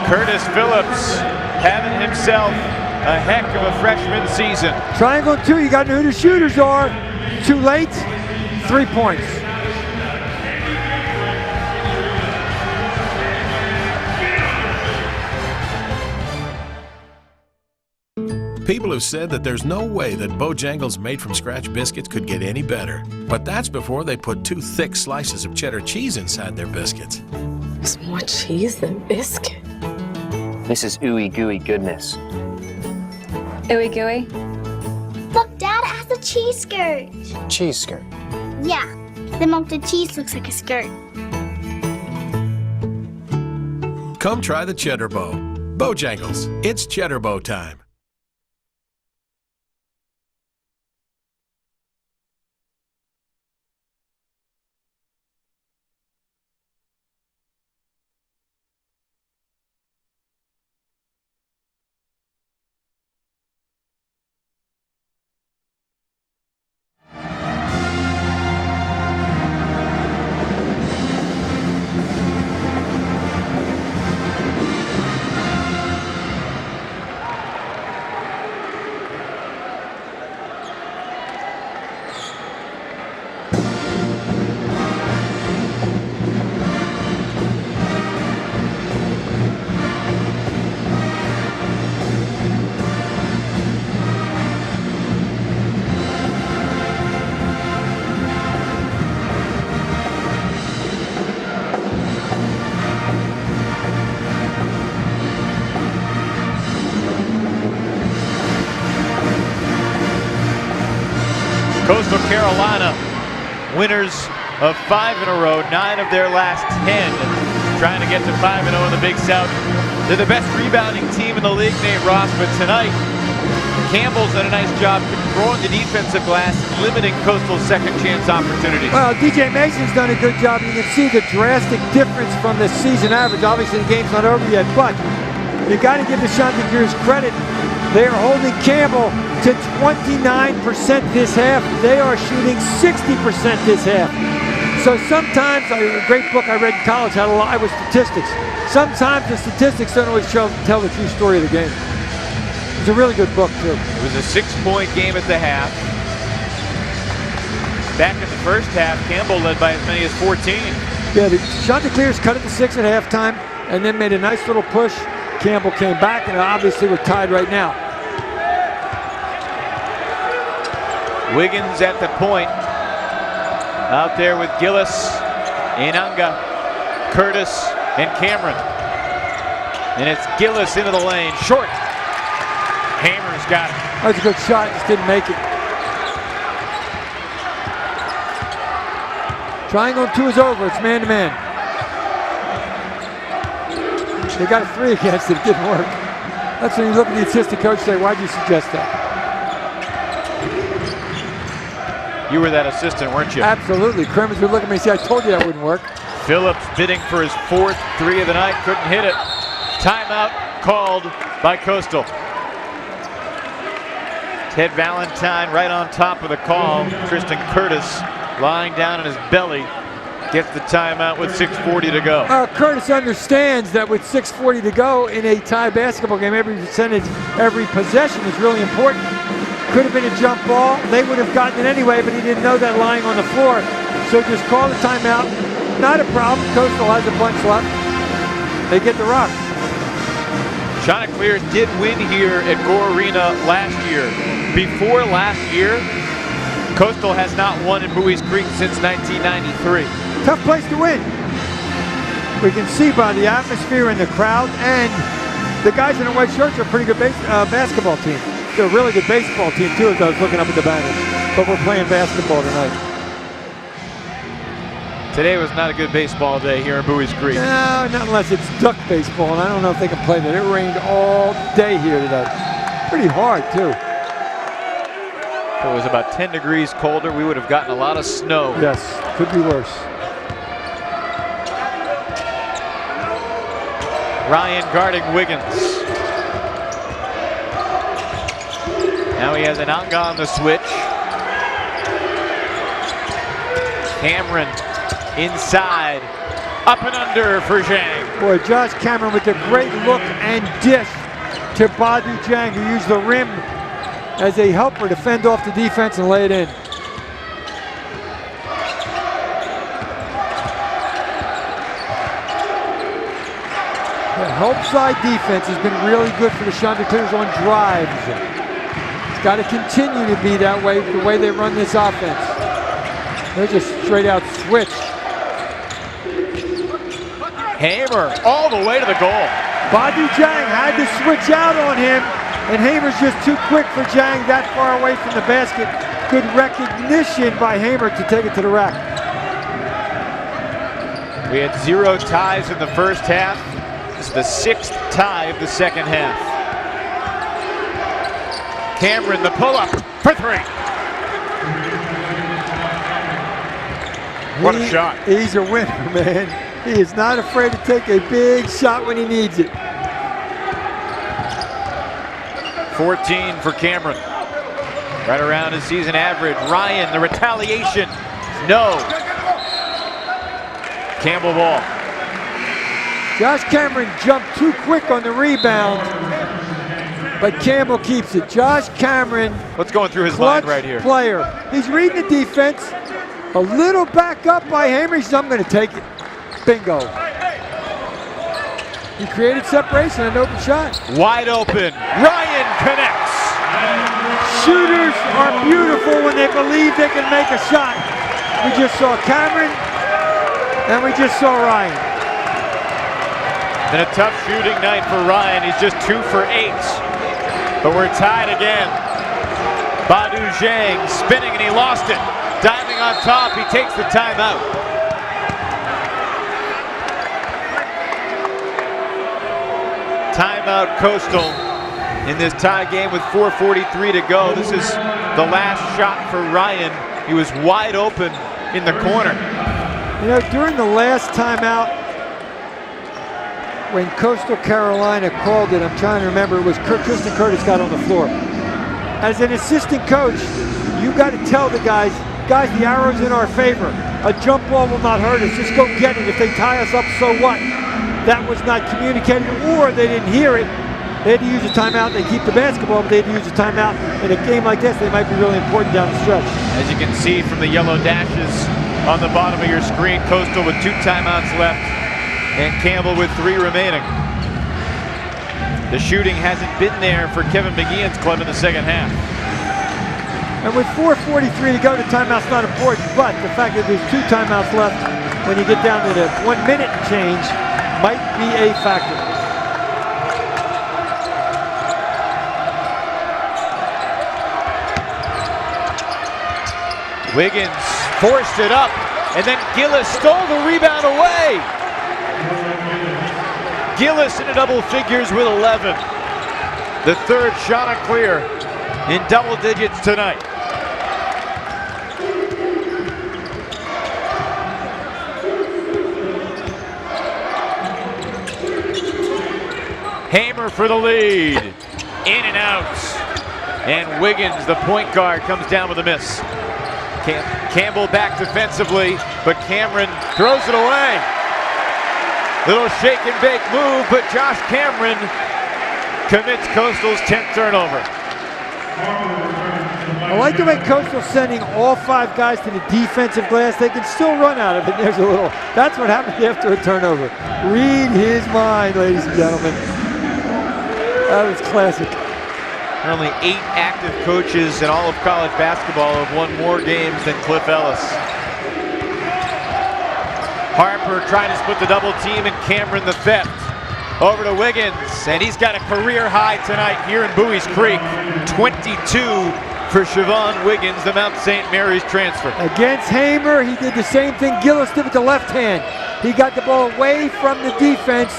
Curtis Phillips having himself a heck of a freshman season. Triangle 2, you got to know who the shooters are. Too late, 3 points. People have said that there's no way that Bojangles made-from-scratch biscuits could get any better. But that's before they put 2 thick slices of cheddar cheese inside their biscuits. There's more cheese than biscuit. This is ooey gooey goodness. Ooey gooey? Look, Dad has a cheese skirt. Cheese skirt. Yeah, the melted cheese looks like a skirt. Come try the Cheddar Bow. Bojangles, it's Cheddar Bow time. Coastal Carolina, winners of 5 in a row, 9 of their last 10, trying to get to 5-0 in the Big South. They're the best rebounding team in the league, Nate Ross, but tonight, Campbell's done a nice job controlling the defensive glass, limiting Coastal's second chance opportunities. Well, DJ Mason's done a good job. You can see the drastic difference from the season average. Obviously, the game's not over yet, but you got to give the Chanticleers credit. They are holding Campbell to 29% this half. They are shooting 60% this half. So sometimes, a great book I read in college had a lie with statistics. Sometimes the statistics don't always tell the true story of the game. It's a really good book, too. It was a 6-point game at the half. Back in the first half, Campbell led by as many as 14. Yeah, the Chanticleers cut it to 6 at halftime and then made a nice little push. Campbell came back, and obviously we're tied right now. Wiggins at the point. Out there with Gillis, Inanga, Curtis, and Cameron. And it's Gillis into the lane. Short. Hamer's got it. That was a good shot, just didn't make it. Triangle 2 is over, it's man-to-man. They got a 3 against it, it didn't work. That's when you look at the assistant coach and say, why'd you suggest that? You were that assistant, weren't you? Absolutely. Crimmins would look at me and say, I told you that wouldn't work. Phillips bidding for his 4th 3 of the night, couldn't hit it. Timeout called by Coastal. Ted Valentine right on top of the call. Tristan Curtis lying down on his belly gets the timeout with 6:40 to go. Curtis understands that with 6:40 to go in a tie basketball game, every possession is really important. Could have been a jump ball. They would have gotten it anyway, but he didn't know that lying on the floor. So just call the timeout. Not a problem. Coastal has a bunch left. They get the rock. Chanticleers did win here at Gore Arena last year. Before last year, Coastal has not won in Buies Creek since 1993. Tough place to win. We can see by the atmosphere and the crowd, and the guys in the white shirts are a pretty good basketball team. They're a really good baseball team too, as I was looking up at the banners. But we're playing basketball tonight. Today was not a good baseball day here in Buies Creek. No, not unless it's duck baseball, and I don't know if they can play that. It rained all day here today. Pretty hard too. If it was about 10 degrees colder, we would have gotten a lot of snow. Yes, could be worse. Ryan guarding Wiggins. Now he has Inanga on the switch. Cameron inside. Up and under for Zhang. Boy, Josh Cameron with a great look and dish to Badu Zhang, who used the rim as a helper to fend off the defense and lay it in. The help side defense has been really good for the Chanticleers on drives. It's got to continue to be that way, the way they run this offense. They're just straight out switch. Hamer all the way to the goal. Badu Zhang had to switch out on him, and Hamer's just too quick for Zhang that far away from the basket. Good recognition by Hamer to take it to the rack. We had 0 ties in the first half. This is the 6th tie of the second half. Cameron, the pull-up for 3. What a shot. He's a winner, man. He is not afraid to take a big shot when he needs it. 14 for Cameron. Right around his season average. Ryan, the retaliation. No. Campbell ball. Josh Cameron jumped too quick on the rebound, but Campbell keeps it. Josh Cameron. What's going through his mind right here? Player. He's reading the defense. A little back up by Hamer. He says, I'm going to take it. Bingo. He created separation, an open shot. Wide open. Ryan connects. Shooters are beautiful when they believe they can make a shot. We just saw Cameron, and we just saw Ryan. And a tough shooting night for Ryan. He's just 2 for 8. But we're tied again. Badu Zhang spinning, and he lost it. Diving on top, he takes the timeout. Timeout Coastal in this tie game with 4:43 to go. This is the last shot for Ryan. He was wide open in the corner. You know, during the last timeout, when Coastal Carolina called it, I'm trying to remember, it was Tristan Curtis got on the floor. As an assistant coach, you got to tell the guys, the arrow's in our favor. A jump ball will not hurt us. Just go get it. If they tie us up, so what? That was not communicated, or they didn't hear it. They had to use a timeout. They keep the basketball, but they had to use a timeout. In a game like this, they might be really important down the stretch. As you can see from the yellow dashes on the bottom of your screen, Coastal with 2 timeouts left and Campbell with 3 remaining. The shooting hasn't been there for Kevin McGeehan's club in the second half. And with 4:43 to go, the timeout's not important, but the fact that there's 2 timeouts left when you get down to the 1 minute and change might be a factor. Wiggins forced it up, and then Gillis stole the rebound away. Gillis into double figures with 11. The third Chanticleer in double digits tonight. Hamer for the lead. In and out. And Wiggins, the point guard, comes down with a miss. Campbell back defensively, but Cameron throws it away. Little shake and bake move, but Josh Cameron commits Coastal's 10th turnover. I like the way Coastal's sending all 5 guys to the defensive glass. They can still run out of it. There's a little, that's what happens after a turnover. Read his mind, ladies and gentlemen. That was classic. Only 8 active coaches in all of college basketball have won more games than Cliff Ellis. Harper trying to split the double team, and Cameron the theft. Over to Wiggins, and he's got a career high tonight here in Bowie's Creek. 22 for Siobhan Wiggins, the Mount St. Mary's transfer. Against Hamer, he did the same thing Gillis did with the left hand. He got the ball away from the defense,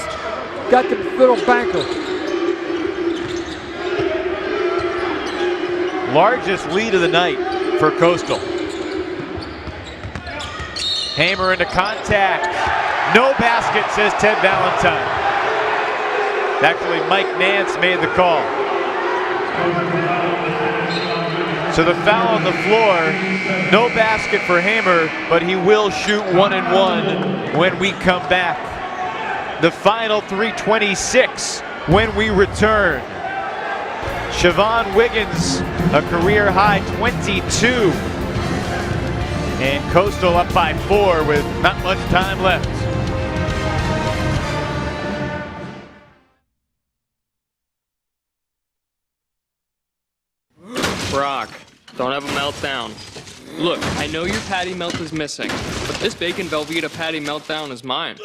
got the little banker. Largest lead of the night for Coastal. Hamer into contact. No basket, says Ted Valentine. Actually, Mike Nance made the call. So the foul on the floor, no basket for Hamer, but he will shoot 1 and 1 when we come back. The final 3:26 when we return. Siobhan Wiggins, a career high 22. And Coastal up by 4 with not much time left. Brock, don't have a meltdown. Look, I know your patty melt is missing, but this bacon Velveeta patty meltdown is mine.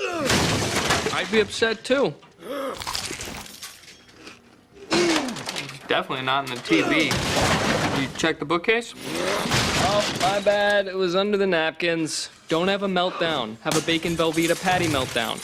I'd be upset too. Definitely not in the TV. You check the bookcase? Oh, my bad. It was under the napkins. Don't have a meltdown. Have a bacon Velveeta patty meltdown.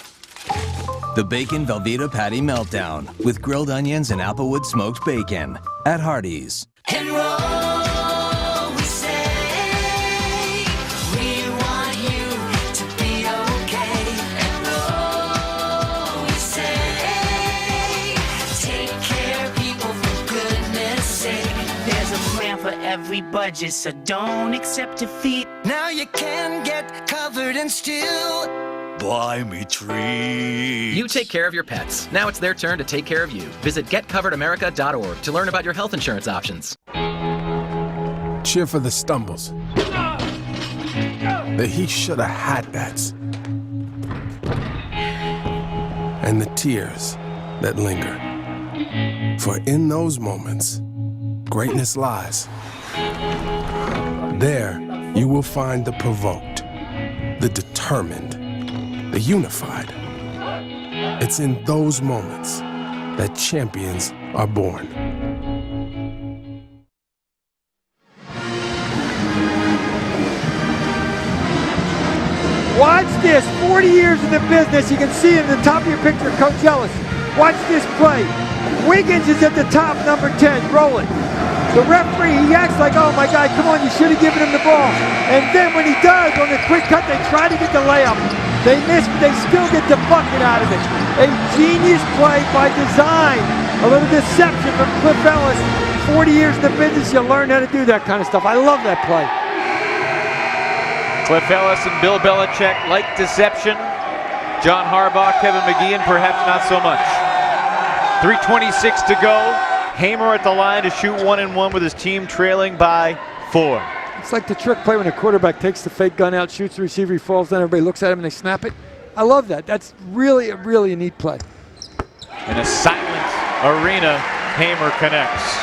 The Bacon Velveeta Patty Meltdown with grilled onions and applewood smoked bacon at Hardee's. Enroll, we say. We want you to be okay. Enroll, we say. Take care of people for goodness sake. There's a plan for every budget, so don't accept defeat. Now you can get covered and still buy me treats. You take care of your pets. Now it's their turn to take care of you. Visit getcoveredamerica.org to learn about your health insurance options. Cheer for the stumbles. The he shoulda had that's. And the tears that linger. For in those moments, greatness lies. There you will find the provoked, the determined, the unified. It's in those moments that champions are born. Watch this, 40 years in the business. You can see in the top of your picture, Coach Ellis. Watch this play. Wiggins is at the top, number 10, rolling. The referee, he acts like, oh my God, come on, you should have given him the ball. And then when he does, on the quick cut, they try to get the layup. They miss, but they still get the bucket out of it. A genius play by design. A little deception from Cliff Ellis. 40 years in the business, you learn how to do that kind of stuff. I love that play. Cliff Ellis and Bill Belichick like deception. John Harbaugh, Kevin McGeehan, perhaps not so much. 3:26 to go. Hamer at the line to shoot 1 and 1 with his team trailing by 4. It's like the trick play when a quarterback takes the fake gun out, shoots the receiver, he falls down, everybody looks at him and they snap it. I love that. That's really a neat play. In a silent arena, Hamer connects.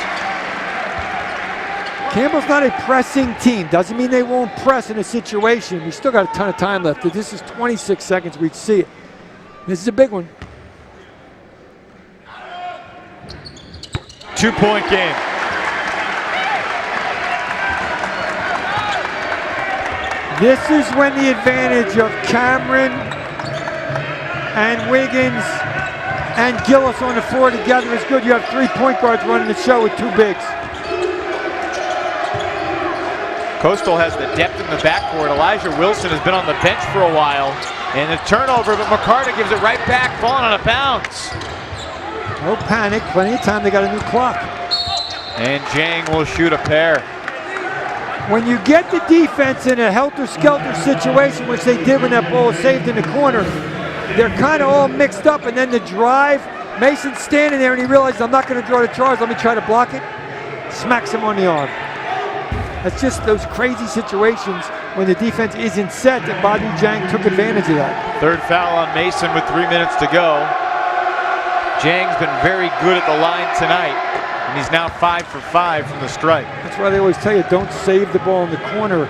Campbell's not a pressing team. Doesn't mean they won't press in a situation. We still got a ton of time left. If this is 26 seconds, we'd see it. This is a big one. 2-point game. This is when the advantage of Cameron and Wiggins and Gillis on the floor together is good. You have 3 point guards running the show with 2 bigs. Coastal has the depth in the backcourt. Elijah Wilson has been on the bench for a while. And a turnover, but McCarter gives it right back, falling on a bounce. No panic, plenty of time. They got a new clock. And Jang will shoot a pair. When you get the defense in a helter-skelter situation, which they did when that ball was saved in the corner, they're kind of all mixed up, and then the drive, Mason's standing there and he realizes, I'm not going to draw the charge, let me try to block it. Smacks him on the arm. That's just those crazy situations when the defense isn't set, and Badu Jang took advantage of that. Third foul on Mason with 3 minutes to go. Jang's been very good at the line tonight, and he's now 5 for 5 from the stripe. That's why they always tell you, don't save the ball in the corner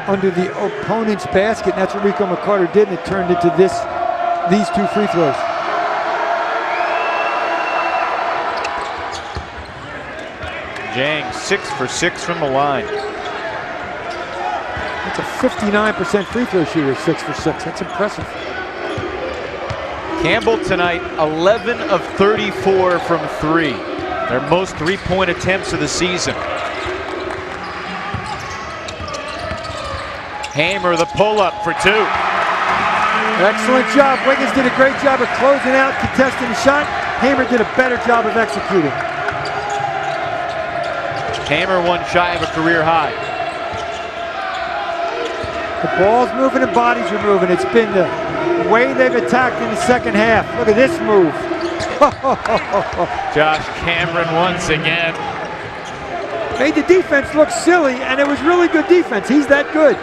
under the opponent's basket, and that's what Rico McCarter did, and it turned into these 2 free throws. Jang 6 for 6 from the line. That's a 59% free throw shooter, 6 for 6. That's impressive. Campbell tonight, 11 of 34 from 3. Their most 3-point attempts of the season. Hamer the pull-up for 2. Excellent job. Wiggins did a great job of closing out, contesting the shot. Hamer did a better job of executing. Hamer one shy of a career high. The ball's moving and bodies are moving. It's been the way they've attacked in the second half. Look at this move. Josh Cameron once again. Made the defense look silly, and it was really good defense. He's that good.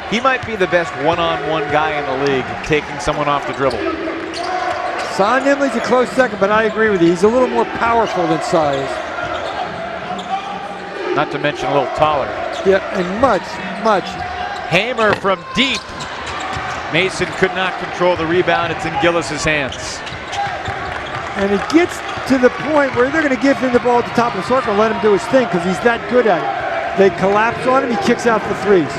He might be the best one-on-one guy in the league, taking someone off the dribble. Son Nimley's a close second, but I agree with you. He's a little more powerful than size. Not to mention a little taller. Yeah, and much. Hamer from deep. Mason could not control the rebound. It's in Gillis's hands. And it gets to the point where they're going to give him the ball at the top of the circle and let him do his thing because he's that good at it. They collapse on him, he kicks out for 3s.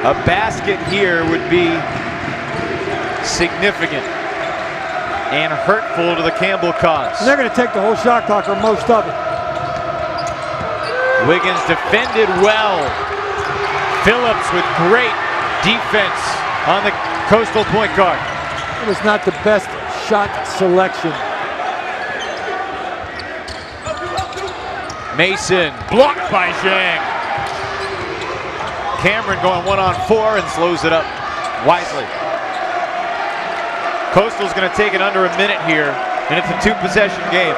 A basket here would be significant and hurtful to the Campbell cause. And they're going to take the whole shot clock or most of it. Wiggins defended well. Phillips with great defense on the Coastal point guard. It was not the best shot selection. Mason blocked by Zhang. Cameron going 1-on-4 and slows it up wisely. Coastal's going to take it under a minute here, and it's a 2-possession game.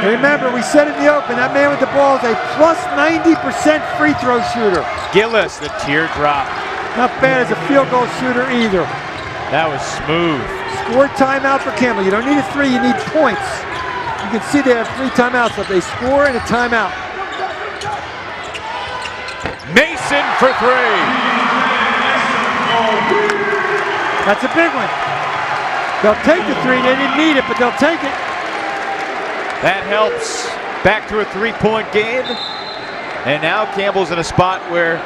Remember, we said in the open, that man with the ball is a plus 90% free throw shooter. Gillis, the teardrop. Not bad as a field goal shooter either. That was smooth. Score timeout for Campbell. You don't need a 3, you need points. You can see they have 3 timeouts left. They score and a timeout. Mason for 3. That's a big one. They'll take the 3. They didn't need it, but they'll take it. That helps. Back to a 3-point game. And now Campbell's in a spot where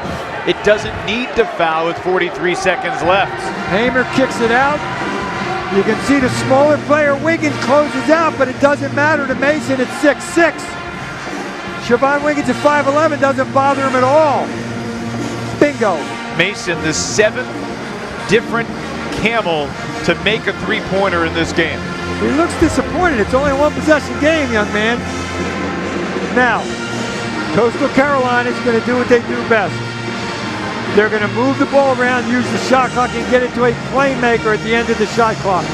it doesn't need to foul with 43 seconds left. Hamer kicks it out. You can see the smaller player, Wiggins, closes out, but it doesn't matter to Mason at 6'6". Siobhan Wiggins at 5'11", doesn't bother him at all. Bingo. Mason, the 7th different Camel to make a 3-pointer in this game. He looks disappointed. It's only a 1-possession game, young man. Now, Coastal Carolina is going to do what they do best. They're going to move the ball around, use the shot clock, and get it to a playmaker at the end of the shot clock.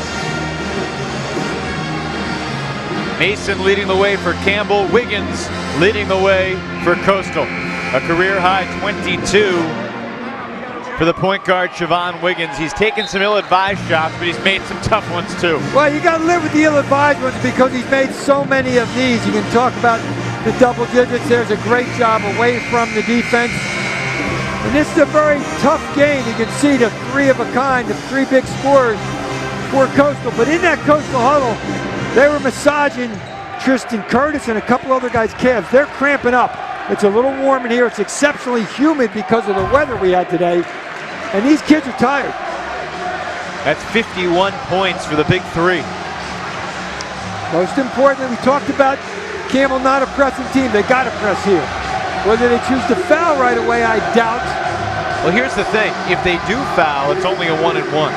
Mason leading the way for Campbell. Wiggins leading the way for Coastal. A career high 22 for the point guard, Siobhan Wiggins. He's taken some ill-advised shots, but he's made some tough ones too. Well, you got to live with the ill-advised ones because he's made so many of these. You can talk about the double digits. There's a great job away from the defense. And this is a very tough game. You can see the three of a kind, the three big scorers for Coastal. But in that Coastal huddle, they were massaging Tristan Curtis and a couple other guys' calves. They're cramping up. It's a little warm in here. It's exceptionally humid because of the weather we had today. And these kids are tired. That's 51 points for the big three. Most importantly, we talked about Campbell not a pressing team. They got to press here. Whether they choose to foul right away, I doubt. Well, here's the thing. If they do foul, it's only a 1-and-1.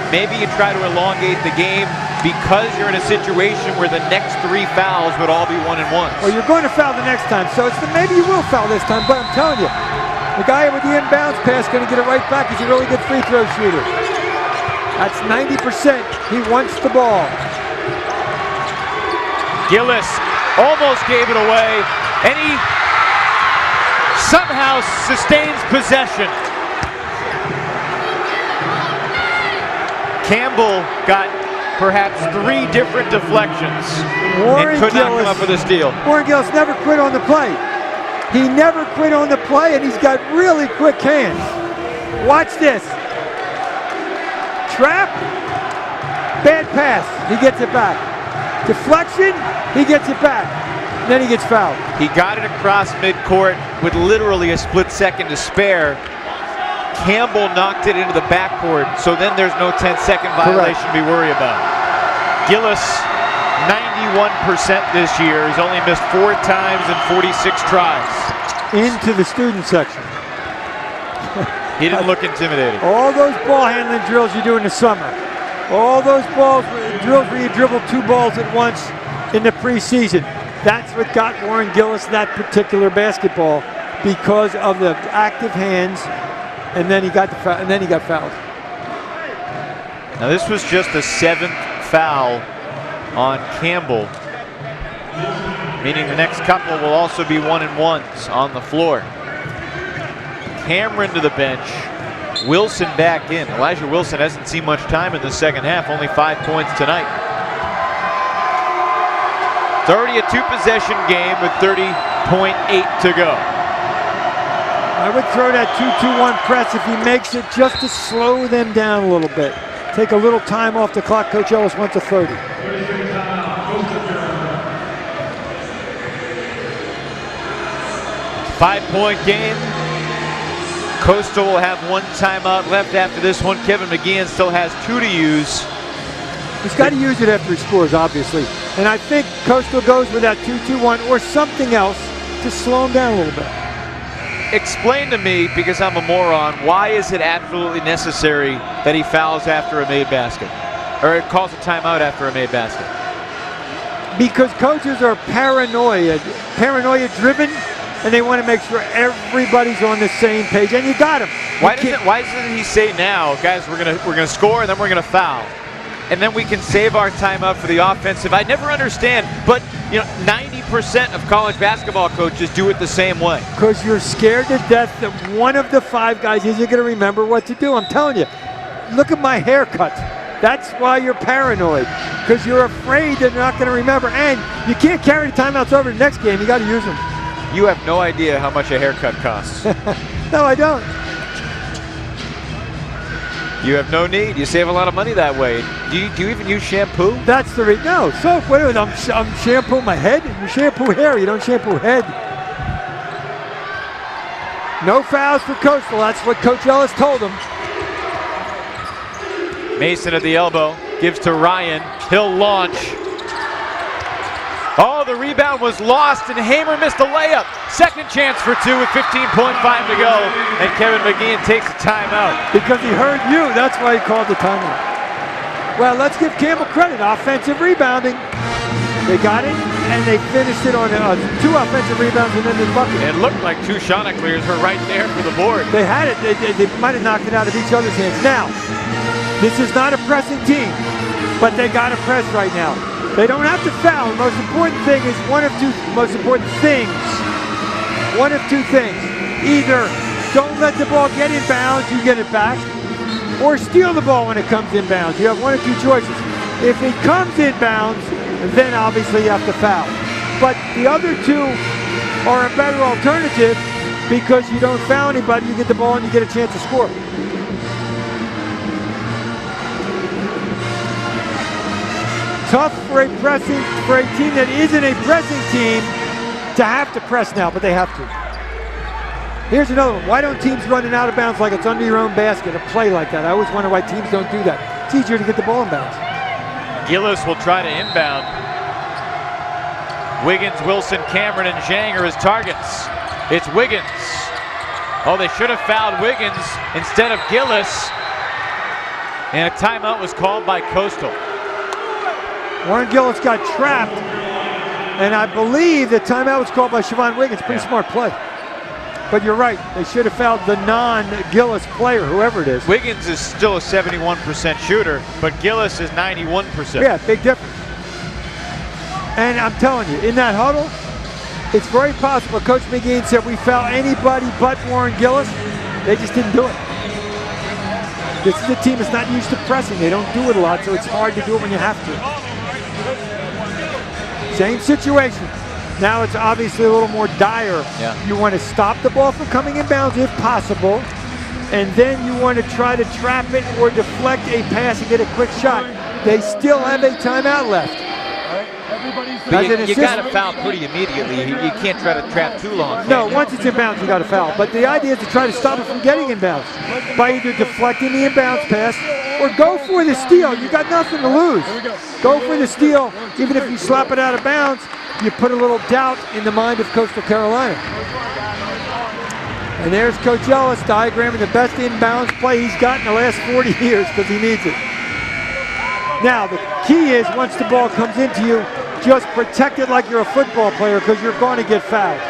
Maybe you try to elongate the game because you're in a situation where the next three fouls would all be 1-and-1s. Well, you're going to foul the next time, so maybe you will foul this time, but I'm telling you, the guy with the inbounds pass is going to get it right back. He's a really good free throw shooter. That's 90%. He wants the ball. Gillis almost gave it away, and he somehow sustains possession. Campbell got perhaps 3 different deflections and could not come up with a steal. Warren Gillis never quit on the play. He never quit on the play, and he's got really quick hands. Watch this. Trap. Bad pass. He gets it back. Deflection. He gets it back. Then he gets fouled. He got it across midcourt with literally a split second to spare. Campbell knocked it into the backcourt, so then there's no 10-second violation to be worried about. Gillis, 91% this year. He's only missed 4 times in 46 tries. Into the student section. He didn't look intimidated. All those ball handling drills you do in the summer. All those drills where you dribble 2 balls at once in the preseason. That's what got Warren Gillis that particular basketball because of the active hands. And then he got fouled. Now this was just the 7th foul on Campbell, meaning the next couple will also be 1-and-1s on the floor. Cameron to the bench, Wilson back in. Elijah Wilson hasn't seen much time in the second half, only 5 points tonight. It's already a 2-possession game with 30.8 to go. I would throw that 2-2-1 press if he makes it just to slow them down a little bit. Take a little time off the clock. Coach Ellis wants a 30. Five-point game. Coastal will have 1 timeout left after this one. Kevin McGeehan still has 2 to use. He's got to use it after he scores, obviously. And I think Coastal goes with that 2-2-1 or something else to slow him down a little bit. Explain to me, because I'm a moron, why is it absolutely necessary that he fouls after a made basket? Or it calls a timeout after a made basket? Because coaches are paranoia-driven, and they want to make sure everybody's on the same page, and you got him. Why doesn't he say now, guys, we're gonna score and then we're gonna foul, and then we can save our timeout for the offensive? I never understand, but 90% of college basketball coaches do it the same way. Because you're scared to death that one of the 5 guys isn't going to remember what to do. I'm telling you, look at my haircut. That's why you're paranoid, because you're afraid they're not going to remember, and you can't carry the timeouts over to the next game. You got to use them. You have no idea how much a haircut costs. No, I don't. You have no need. You save a lot of money that way. Do you even use shampoo? That's the reason. No, soap. Wait a minute. I'm shampooing my head. You shampoo hair. You don't shampoo head. No fouls for Coastal. That's what Coach Ellis told him. Mason at the elbow. Gives to Ryan. He'll launch. Oh, the rebound was lost, and Hamer missed the layup. Second chance for 2 with 15.5 to go, and Kevin McGeehan takes a timeout. Because he heard you, that's why he called the timeout. Well, let's give Campbell credit. Offensive rebounding. They got it, and they finished it on 2 offensive rebounds and then the bucket. It looked like 2 Chanticleers were right there for the board. They had it. They might have knocked it out of each other's hands. Now, this is not a pressing team, but they got to press right now. They don't have to foul. The most important thing is one of 2 things. Either don't let the ball get in bounds, you get it back. Or steal the ball when it comes in bounds. You have one or two choices. If it comes in bounds, then obviously you have to foul. But the other two are a better alternative because you don't foul anybody, you get the ball and you get a chance to score. Tough for a team that isn't a pressing team to have to press now, but they have to. Here's another one. Why don't teams run it out of bounds like it's under your own basket, a play like that? I always wonder why teams don't do that. It's easier to get the ball in bounds. Gillis will try to inbound. Wiggins, Wilson, Cameron, and Zhang are his targets. It's Wiggins. Oh, they should have fouled Wiggins instead of Gillis. And a timeout was called by Coastal. Warren Gillis got trapped, and I believe the timeout was called by Siobhan Wiggins. Pretty smart play. But you're right, they should have fouled the non-Gillis player, whoever it is. Wiggins is still a 71% shooter, but Gillis is 91%. Yeah, big difference. And I'm telling you, in that huddle, it's very possible. Coach McGee said we foul anybody but Warren Gillis. They just didn't do it. This is a team that's not used to pressing. They don't do it a lot, so it's hard to do it when you have to. Same situation. Now it's obviously a little more dire. Yeah. You want to stop the ball from coming in bounds if possible, and then you want to try to trap it or deflect a pass and get a quick shot. They still have a timeout left. But you got to foul pretty immediately. You can't try to trap too long. No, once it's in bounds, you got to foul. But the idea is to try to stop it from getting in bounds by either deflecting the inbounds pass or go for the steal. You got nothing to lose. Go for the steal. Even if you slap it out of bounds, you put a little doubt in the mind of Coastal Carolina. And there's Coach Ellis diagramming the best inbounds play he's got in the last 40 years because he needs it. Now, the key is once the ball comes into you, just protect it like you're a football player because you're going to get fouled.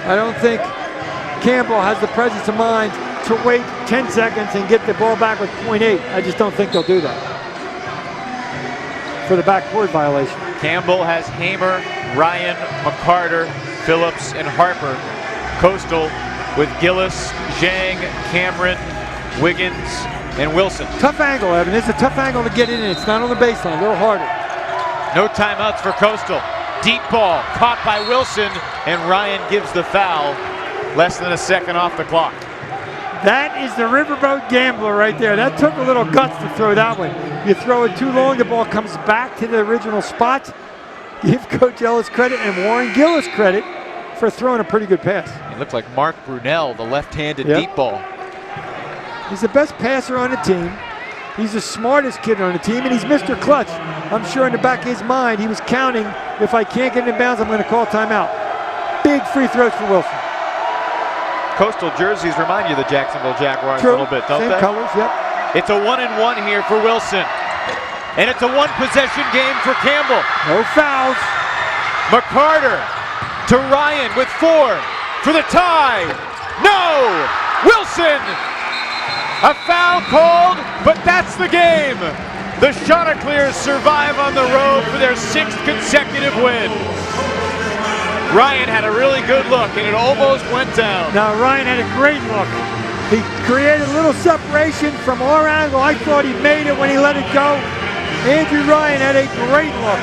I don't think Campbell has the presence of mind to wait 10 seconds and get the ball back with .8. I just don't think they'll do that for the backcourt violation. Campbell has Hamer, Ryan, McCarter, Phillips, and Harper. Coastal with Gillis, Zhang, Cameron, Wiggins, and Wilson. Tough angle, Evan. It's a tough angle to get in. It's not on the baseline. A little harder. No timeouts for Coastal. Deep ball caught by Wilson, and Ryan gives the foul. Less than a second off the clock. That is the riverboat gambler right there. That took a little guts to throw that one. You throw it too long, the ball comes back to the original spot. Give Coach Ellis credit and Warren Gillis credit for throwing a pretty good pass. He looked like Mark Brunell, the left-handed deep ball. He's the best passer on the team. He's the smartest kid on the team, and he's Mr. Clutch. I'm sure in the back of his mind, he was counting, if I can't get in bounds, I'm going to call timeout. Big free throws for Wilson. Coastal jerseys remind you of the Jacksonville Jaguars True. a little bit, don't Same they? colors, yep. It's a 1-and-1 here for Wilson. And it's a one-possession game for Campbell. No fouls. McCarter to Ryan with 4 for the tie. No! Wilson! A foul called, but that's the game. The Chanticleers survive on the road for their 6th consecutive win. Ryan had a really good look, and it almost went down. Now, Ryan had a great look. He created a little separation from our angle. I thought he made it when he let it go. Andrew Ryan had a great look.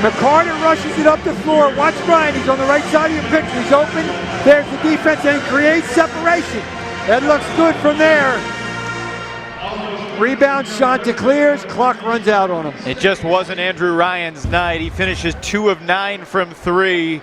McCarter rushes it up the floor. Watch Ryan. He's on the right side of your picture. He's open. There's the defense, and he creates separation. That looks good from there. Rebound, Chanticleers. Clock runs out on him. It just wasn't Andrew Ryan's night. He finishes 2 of 9 from 3.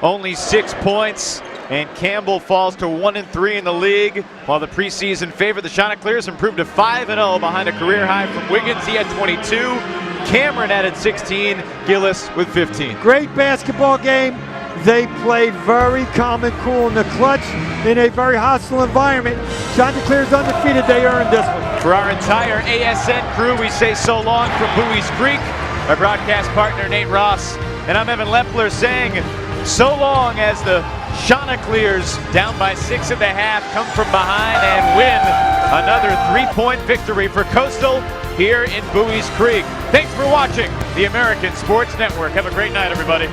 Only 6 points. And Campbell falls to 1-3 in the league, while the preseason favored the Chanticleers improved to 5-0 behind a career high from Wiggins. He had 22. Cameron added 16. Gillis with 15. Great basketball game. They play very calm and cool in the clutch in a very hostile environment. Chanticleers undefeated. They earned this one. For our entire ASN crew, we say so long from Bowie's Creek. Our broadcast partner, Nate Ross, and I'm Evan Lepler saying so long as the Chanticleers, down by 6 at the half, come from behind and win another 3-point victory for Coastal here in Bowie's Creek. Thanks for watching the American Sports Network. Have a great night, everybody.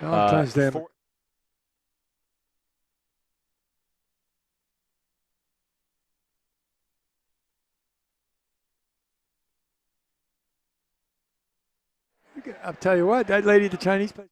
Valentine's Day. I'll tell you what, that lady at the Chinese place.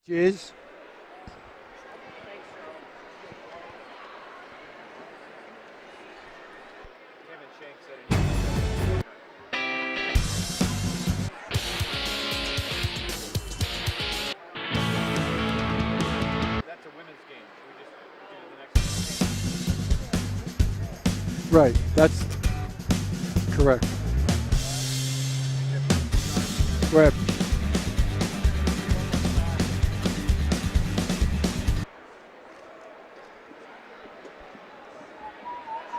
Jizz. That's a women's game. Should we just do the next one? Right, that's correct. Go ahead.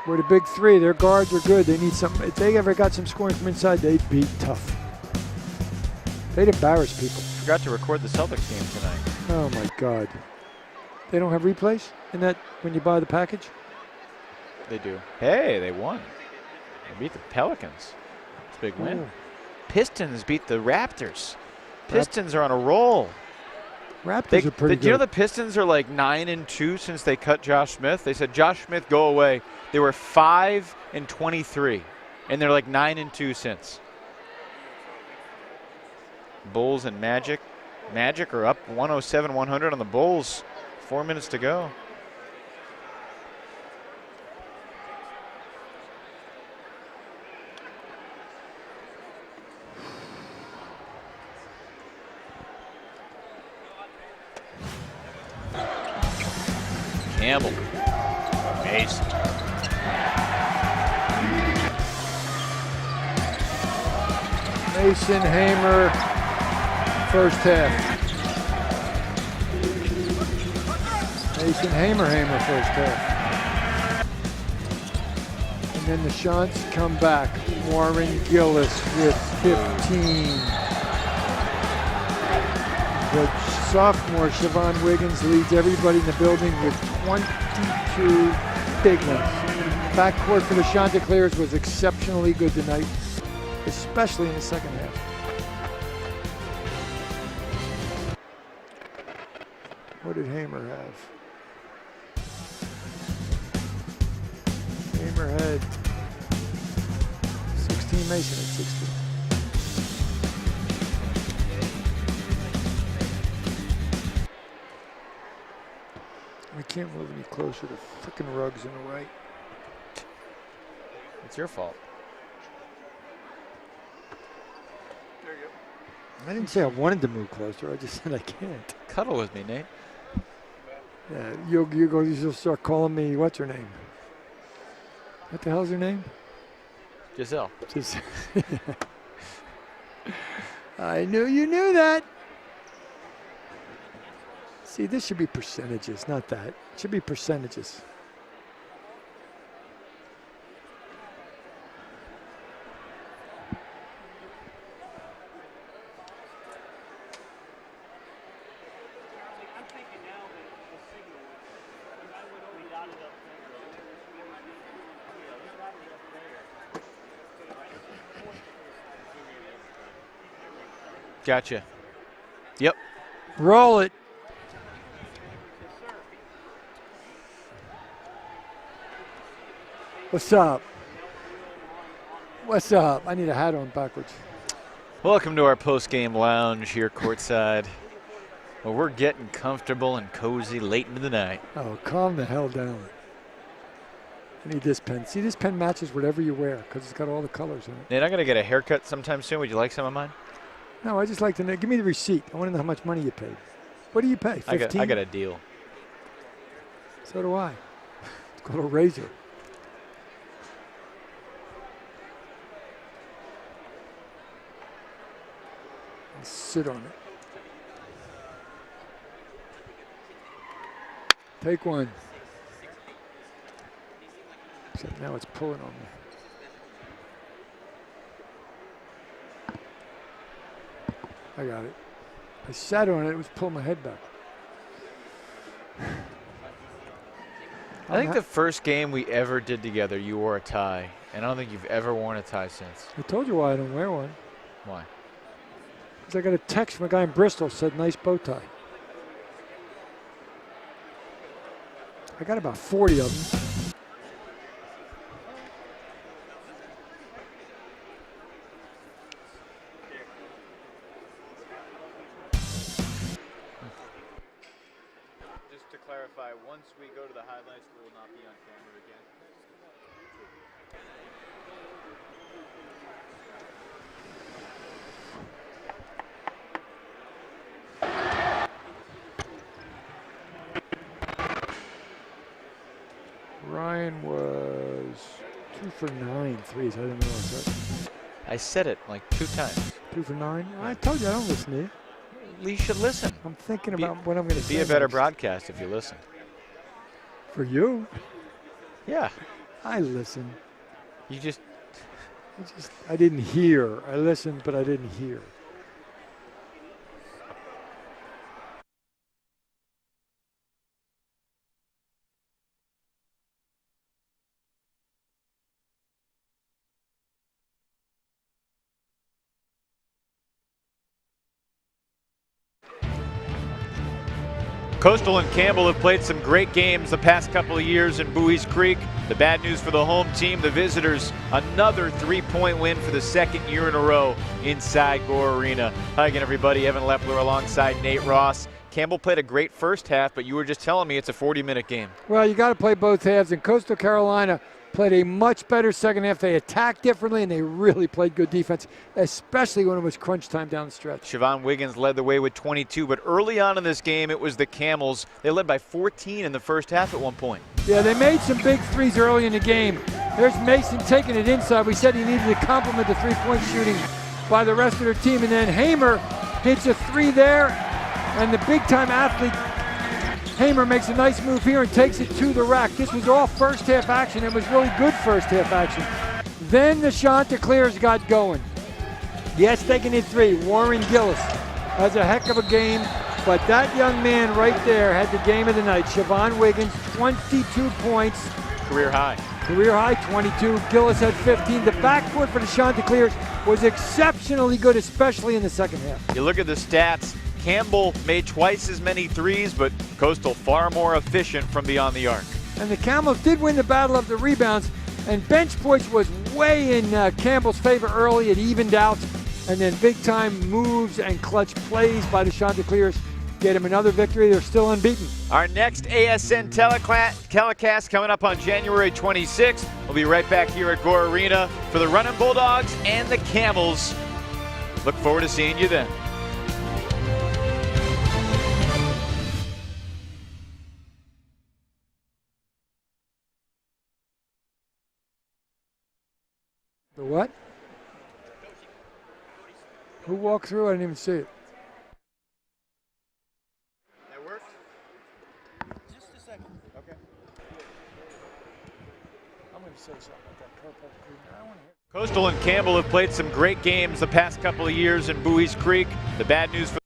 We're the big three. Their guards are good. They need some. If they ever got some scoring from inside, they'd be tough. They'd embarrass people. Forgot to record the Celtics game tonight. Oh my God. They don't have replays in that when you buy the package? They do. Hey, they won. They beat the Pelicans. It's a big win. Ooh. Pistons beat the Raptors. Pistons are on a roll. Raptors are pretty good. You know the Pistons are like 9-2 since they cut Josh Smith? They said, Josh Smith, go away. They were 5-23, and they're like 9-2 since. Bulls and Magic. Magic are up 107-100 on the Bulls. 4 minutes to go. Campbell. Mason. Mason, Hamer, first half. Mason, Hamer, first half. And then the Shants come back. Warren Gillis with 15. The sophomore, Siobhan Wiggins, leads everybody in the building with 22 big ones. Backcourt for the Chanticleers was exceptionally good tonight, especially in the second half. What did Hamer have? Hamer had 16, Mason had 16. We can't move any closer. The frickin' rug's in the way. It's your fault. There you go. I didn't say I wanted to move closer. I just said I can't. Cuddle with me, Nate. Yeah, you'll start calling me, what's her name? What the hell's her name? Giselle. I knew you knew that. See, this should be percentages, not that. It should be percentages. Gotcha. Yep. Roll it. What's up? What's up? I need a hat on backwards. Welcome to our post-game lounge here courtside. Well, we're getting comfortable and cozy late into the night. Oh, calm the hell down. I need this pen. See, this pen matches whatever you wear because it's got all the colors in it. Nate, I'm going to get a haircut sometime soon. Would you like some of mine? No, I just like to know. Give me the receipt. I want to know how much money you paid. What do you pay? 15? I got a deal. So do I. It's called a razor. sit on it. Take one. Except now it's pulling on me. I got it. I sat on it. It was pulling my head back. I think the first game we ever did together, you wore a tie. And I don't think you've ever worn a tie since. I told you why I don't wear one. Why? Because I got a text from a guy in Bristol said nice bow tie. I got about 40 of them. Just to clarify, once we go to the highlights, we will not be on camera again. Ryan was 2 for 9 threes. I didn't realize that. I said it like 2 times. 2 for 9? I told you I don't listen to you. You should listen. I'm thinking about what I'm going to say. Be a better next. broadcast if you listen. For you? Yeah. I listen. You just... I didn't hear. I listened, but I didn't hear. Coastal and Campbell have played some great games the past couple of years in Bowie's Creek. The bad news for the home team, the visitors, another 3-point win for the second year in a row inside Gore Arena. Hi again, everybody. Evan Lepler alongside Nate Ross. Campbell played a great first half, but you were just telling me it's a 40-minute game. Well, you got to play both halves, and Coastal Carolina played a much better second half. They attacked differently, and they really played good defense, especially when it was crunch time down the stretch. Siobhan Wiggins led the way with 22, but early on in this game, it was the Camels. They led by 14 in the first half at one point. Yeah, they made some big threes early in the game. There's Mason taking it inside. We said he needed to complement the three-point shooting by the rest of their team, and then Hamer hits a 3 there, and the big-time athlete Hamer makes a nice move here and takes it to the rack. This was all first half action. It was really good first half action. Then the Chanticleers got going. Yes, taking it 3. Warren Gillis has a heck of a game, but that young man right there had the game of the night. Siobhan Wiggins, 22 points. Career high. Career high, 22. Gillis had 15. The backcourt for the Chanticleers was exceptionally good, especially in the second half. You look at the stats. Campbell made twice as many threes, but Coastal far more efficient from beyond the arc. And the Camels did win the battle of the rebounds, and bench points was way in Campbell's favor early. It evened out, and then big-time moves and clutch plays by the Chanticleers get him another victory. They're still unbeaten. Our next ASN telecast coming up on January 26th. We'll be right back here at Gore Arena for the Runnin' Bulldogs and the Camels. Look forward to seeing you then. The what? Who walked through? I didn't even see it. That worked? Just a second. Okay. I'm going to say something about that purple. I want to hear. Coastal and Campbell have played some great games the past couple of years in Bowie's Creek. The bad news for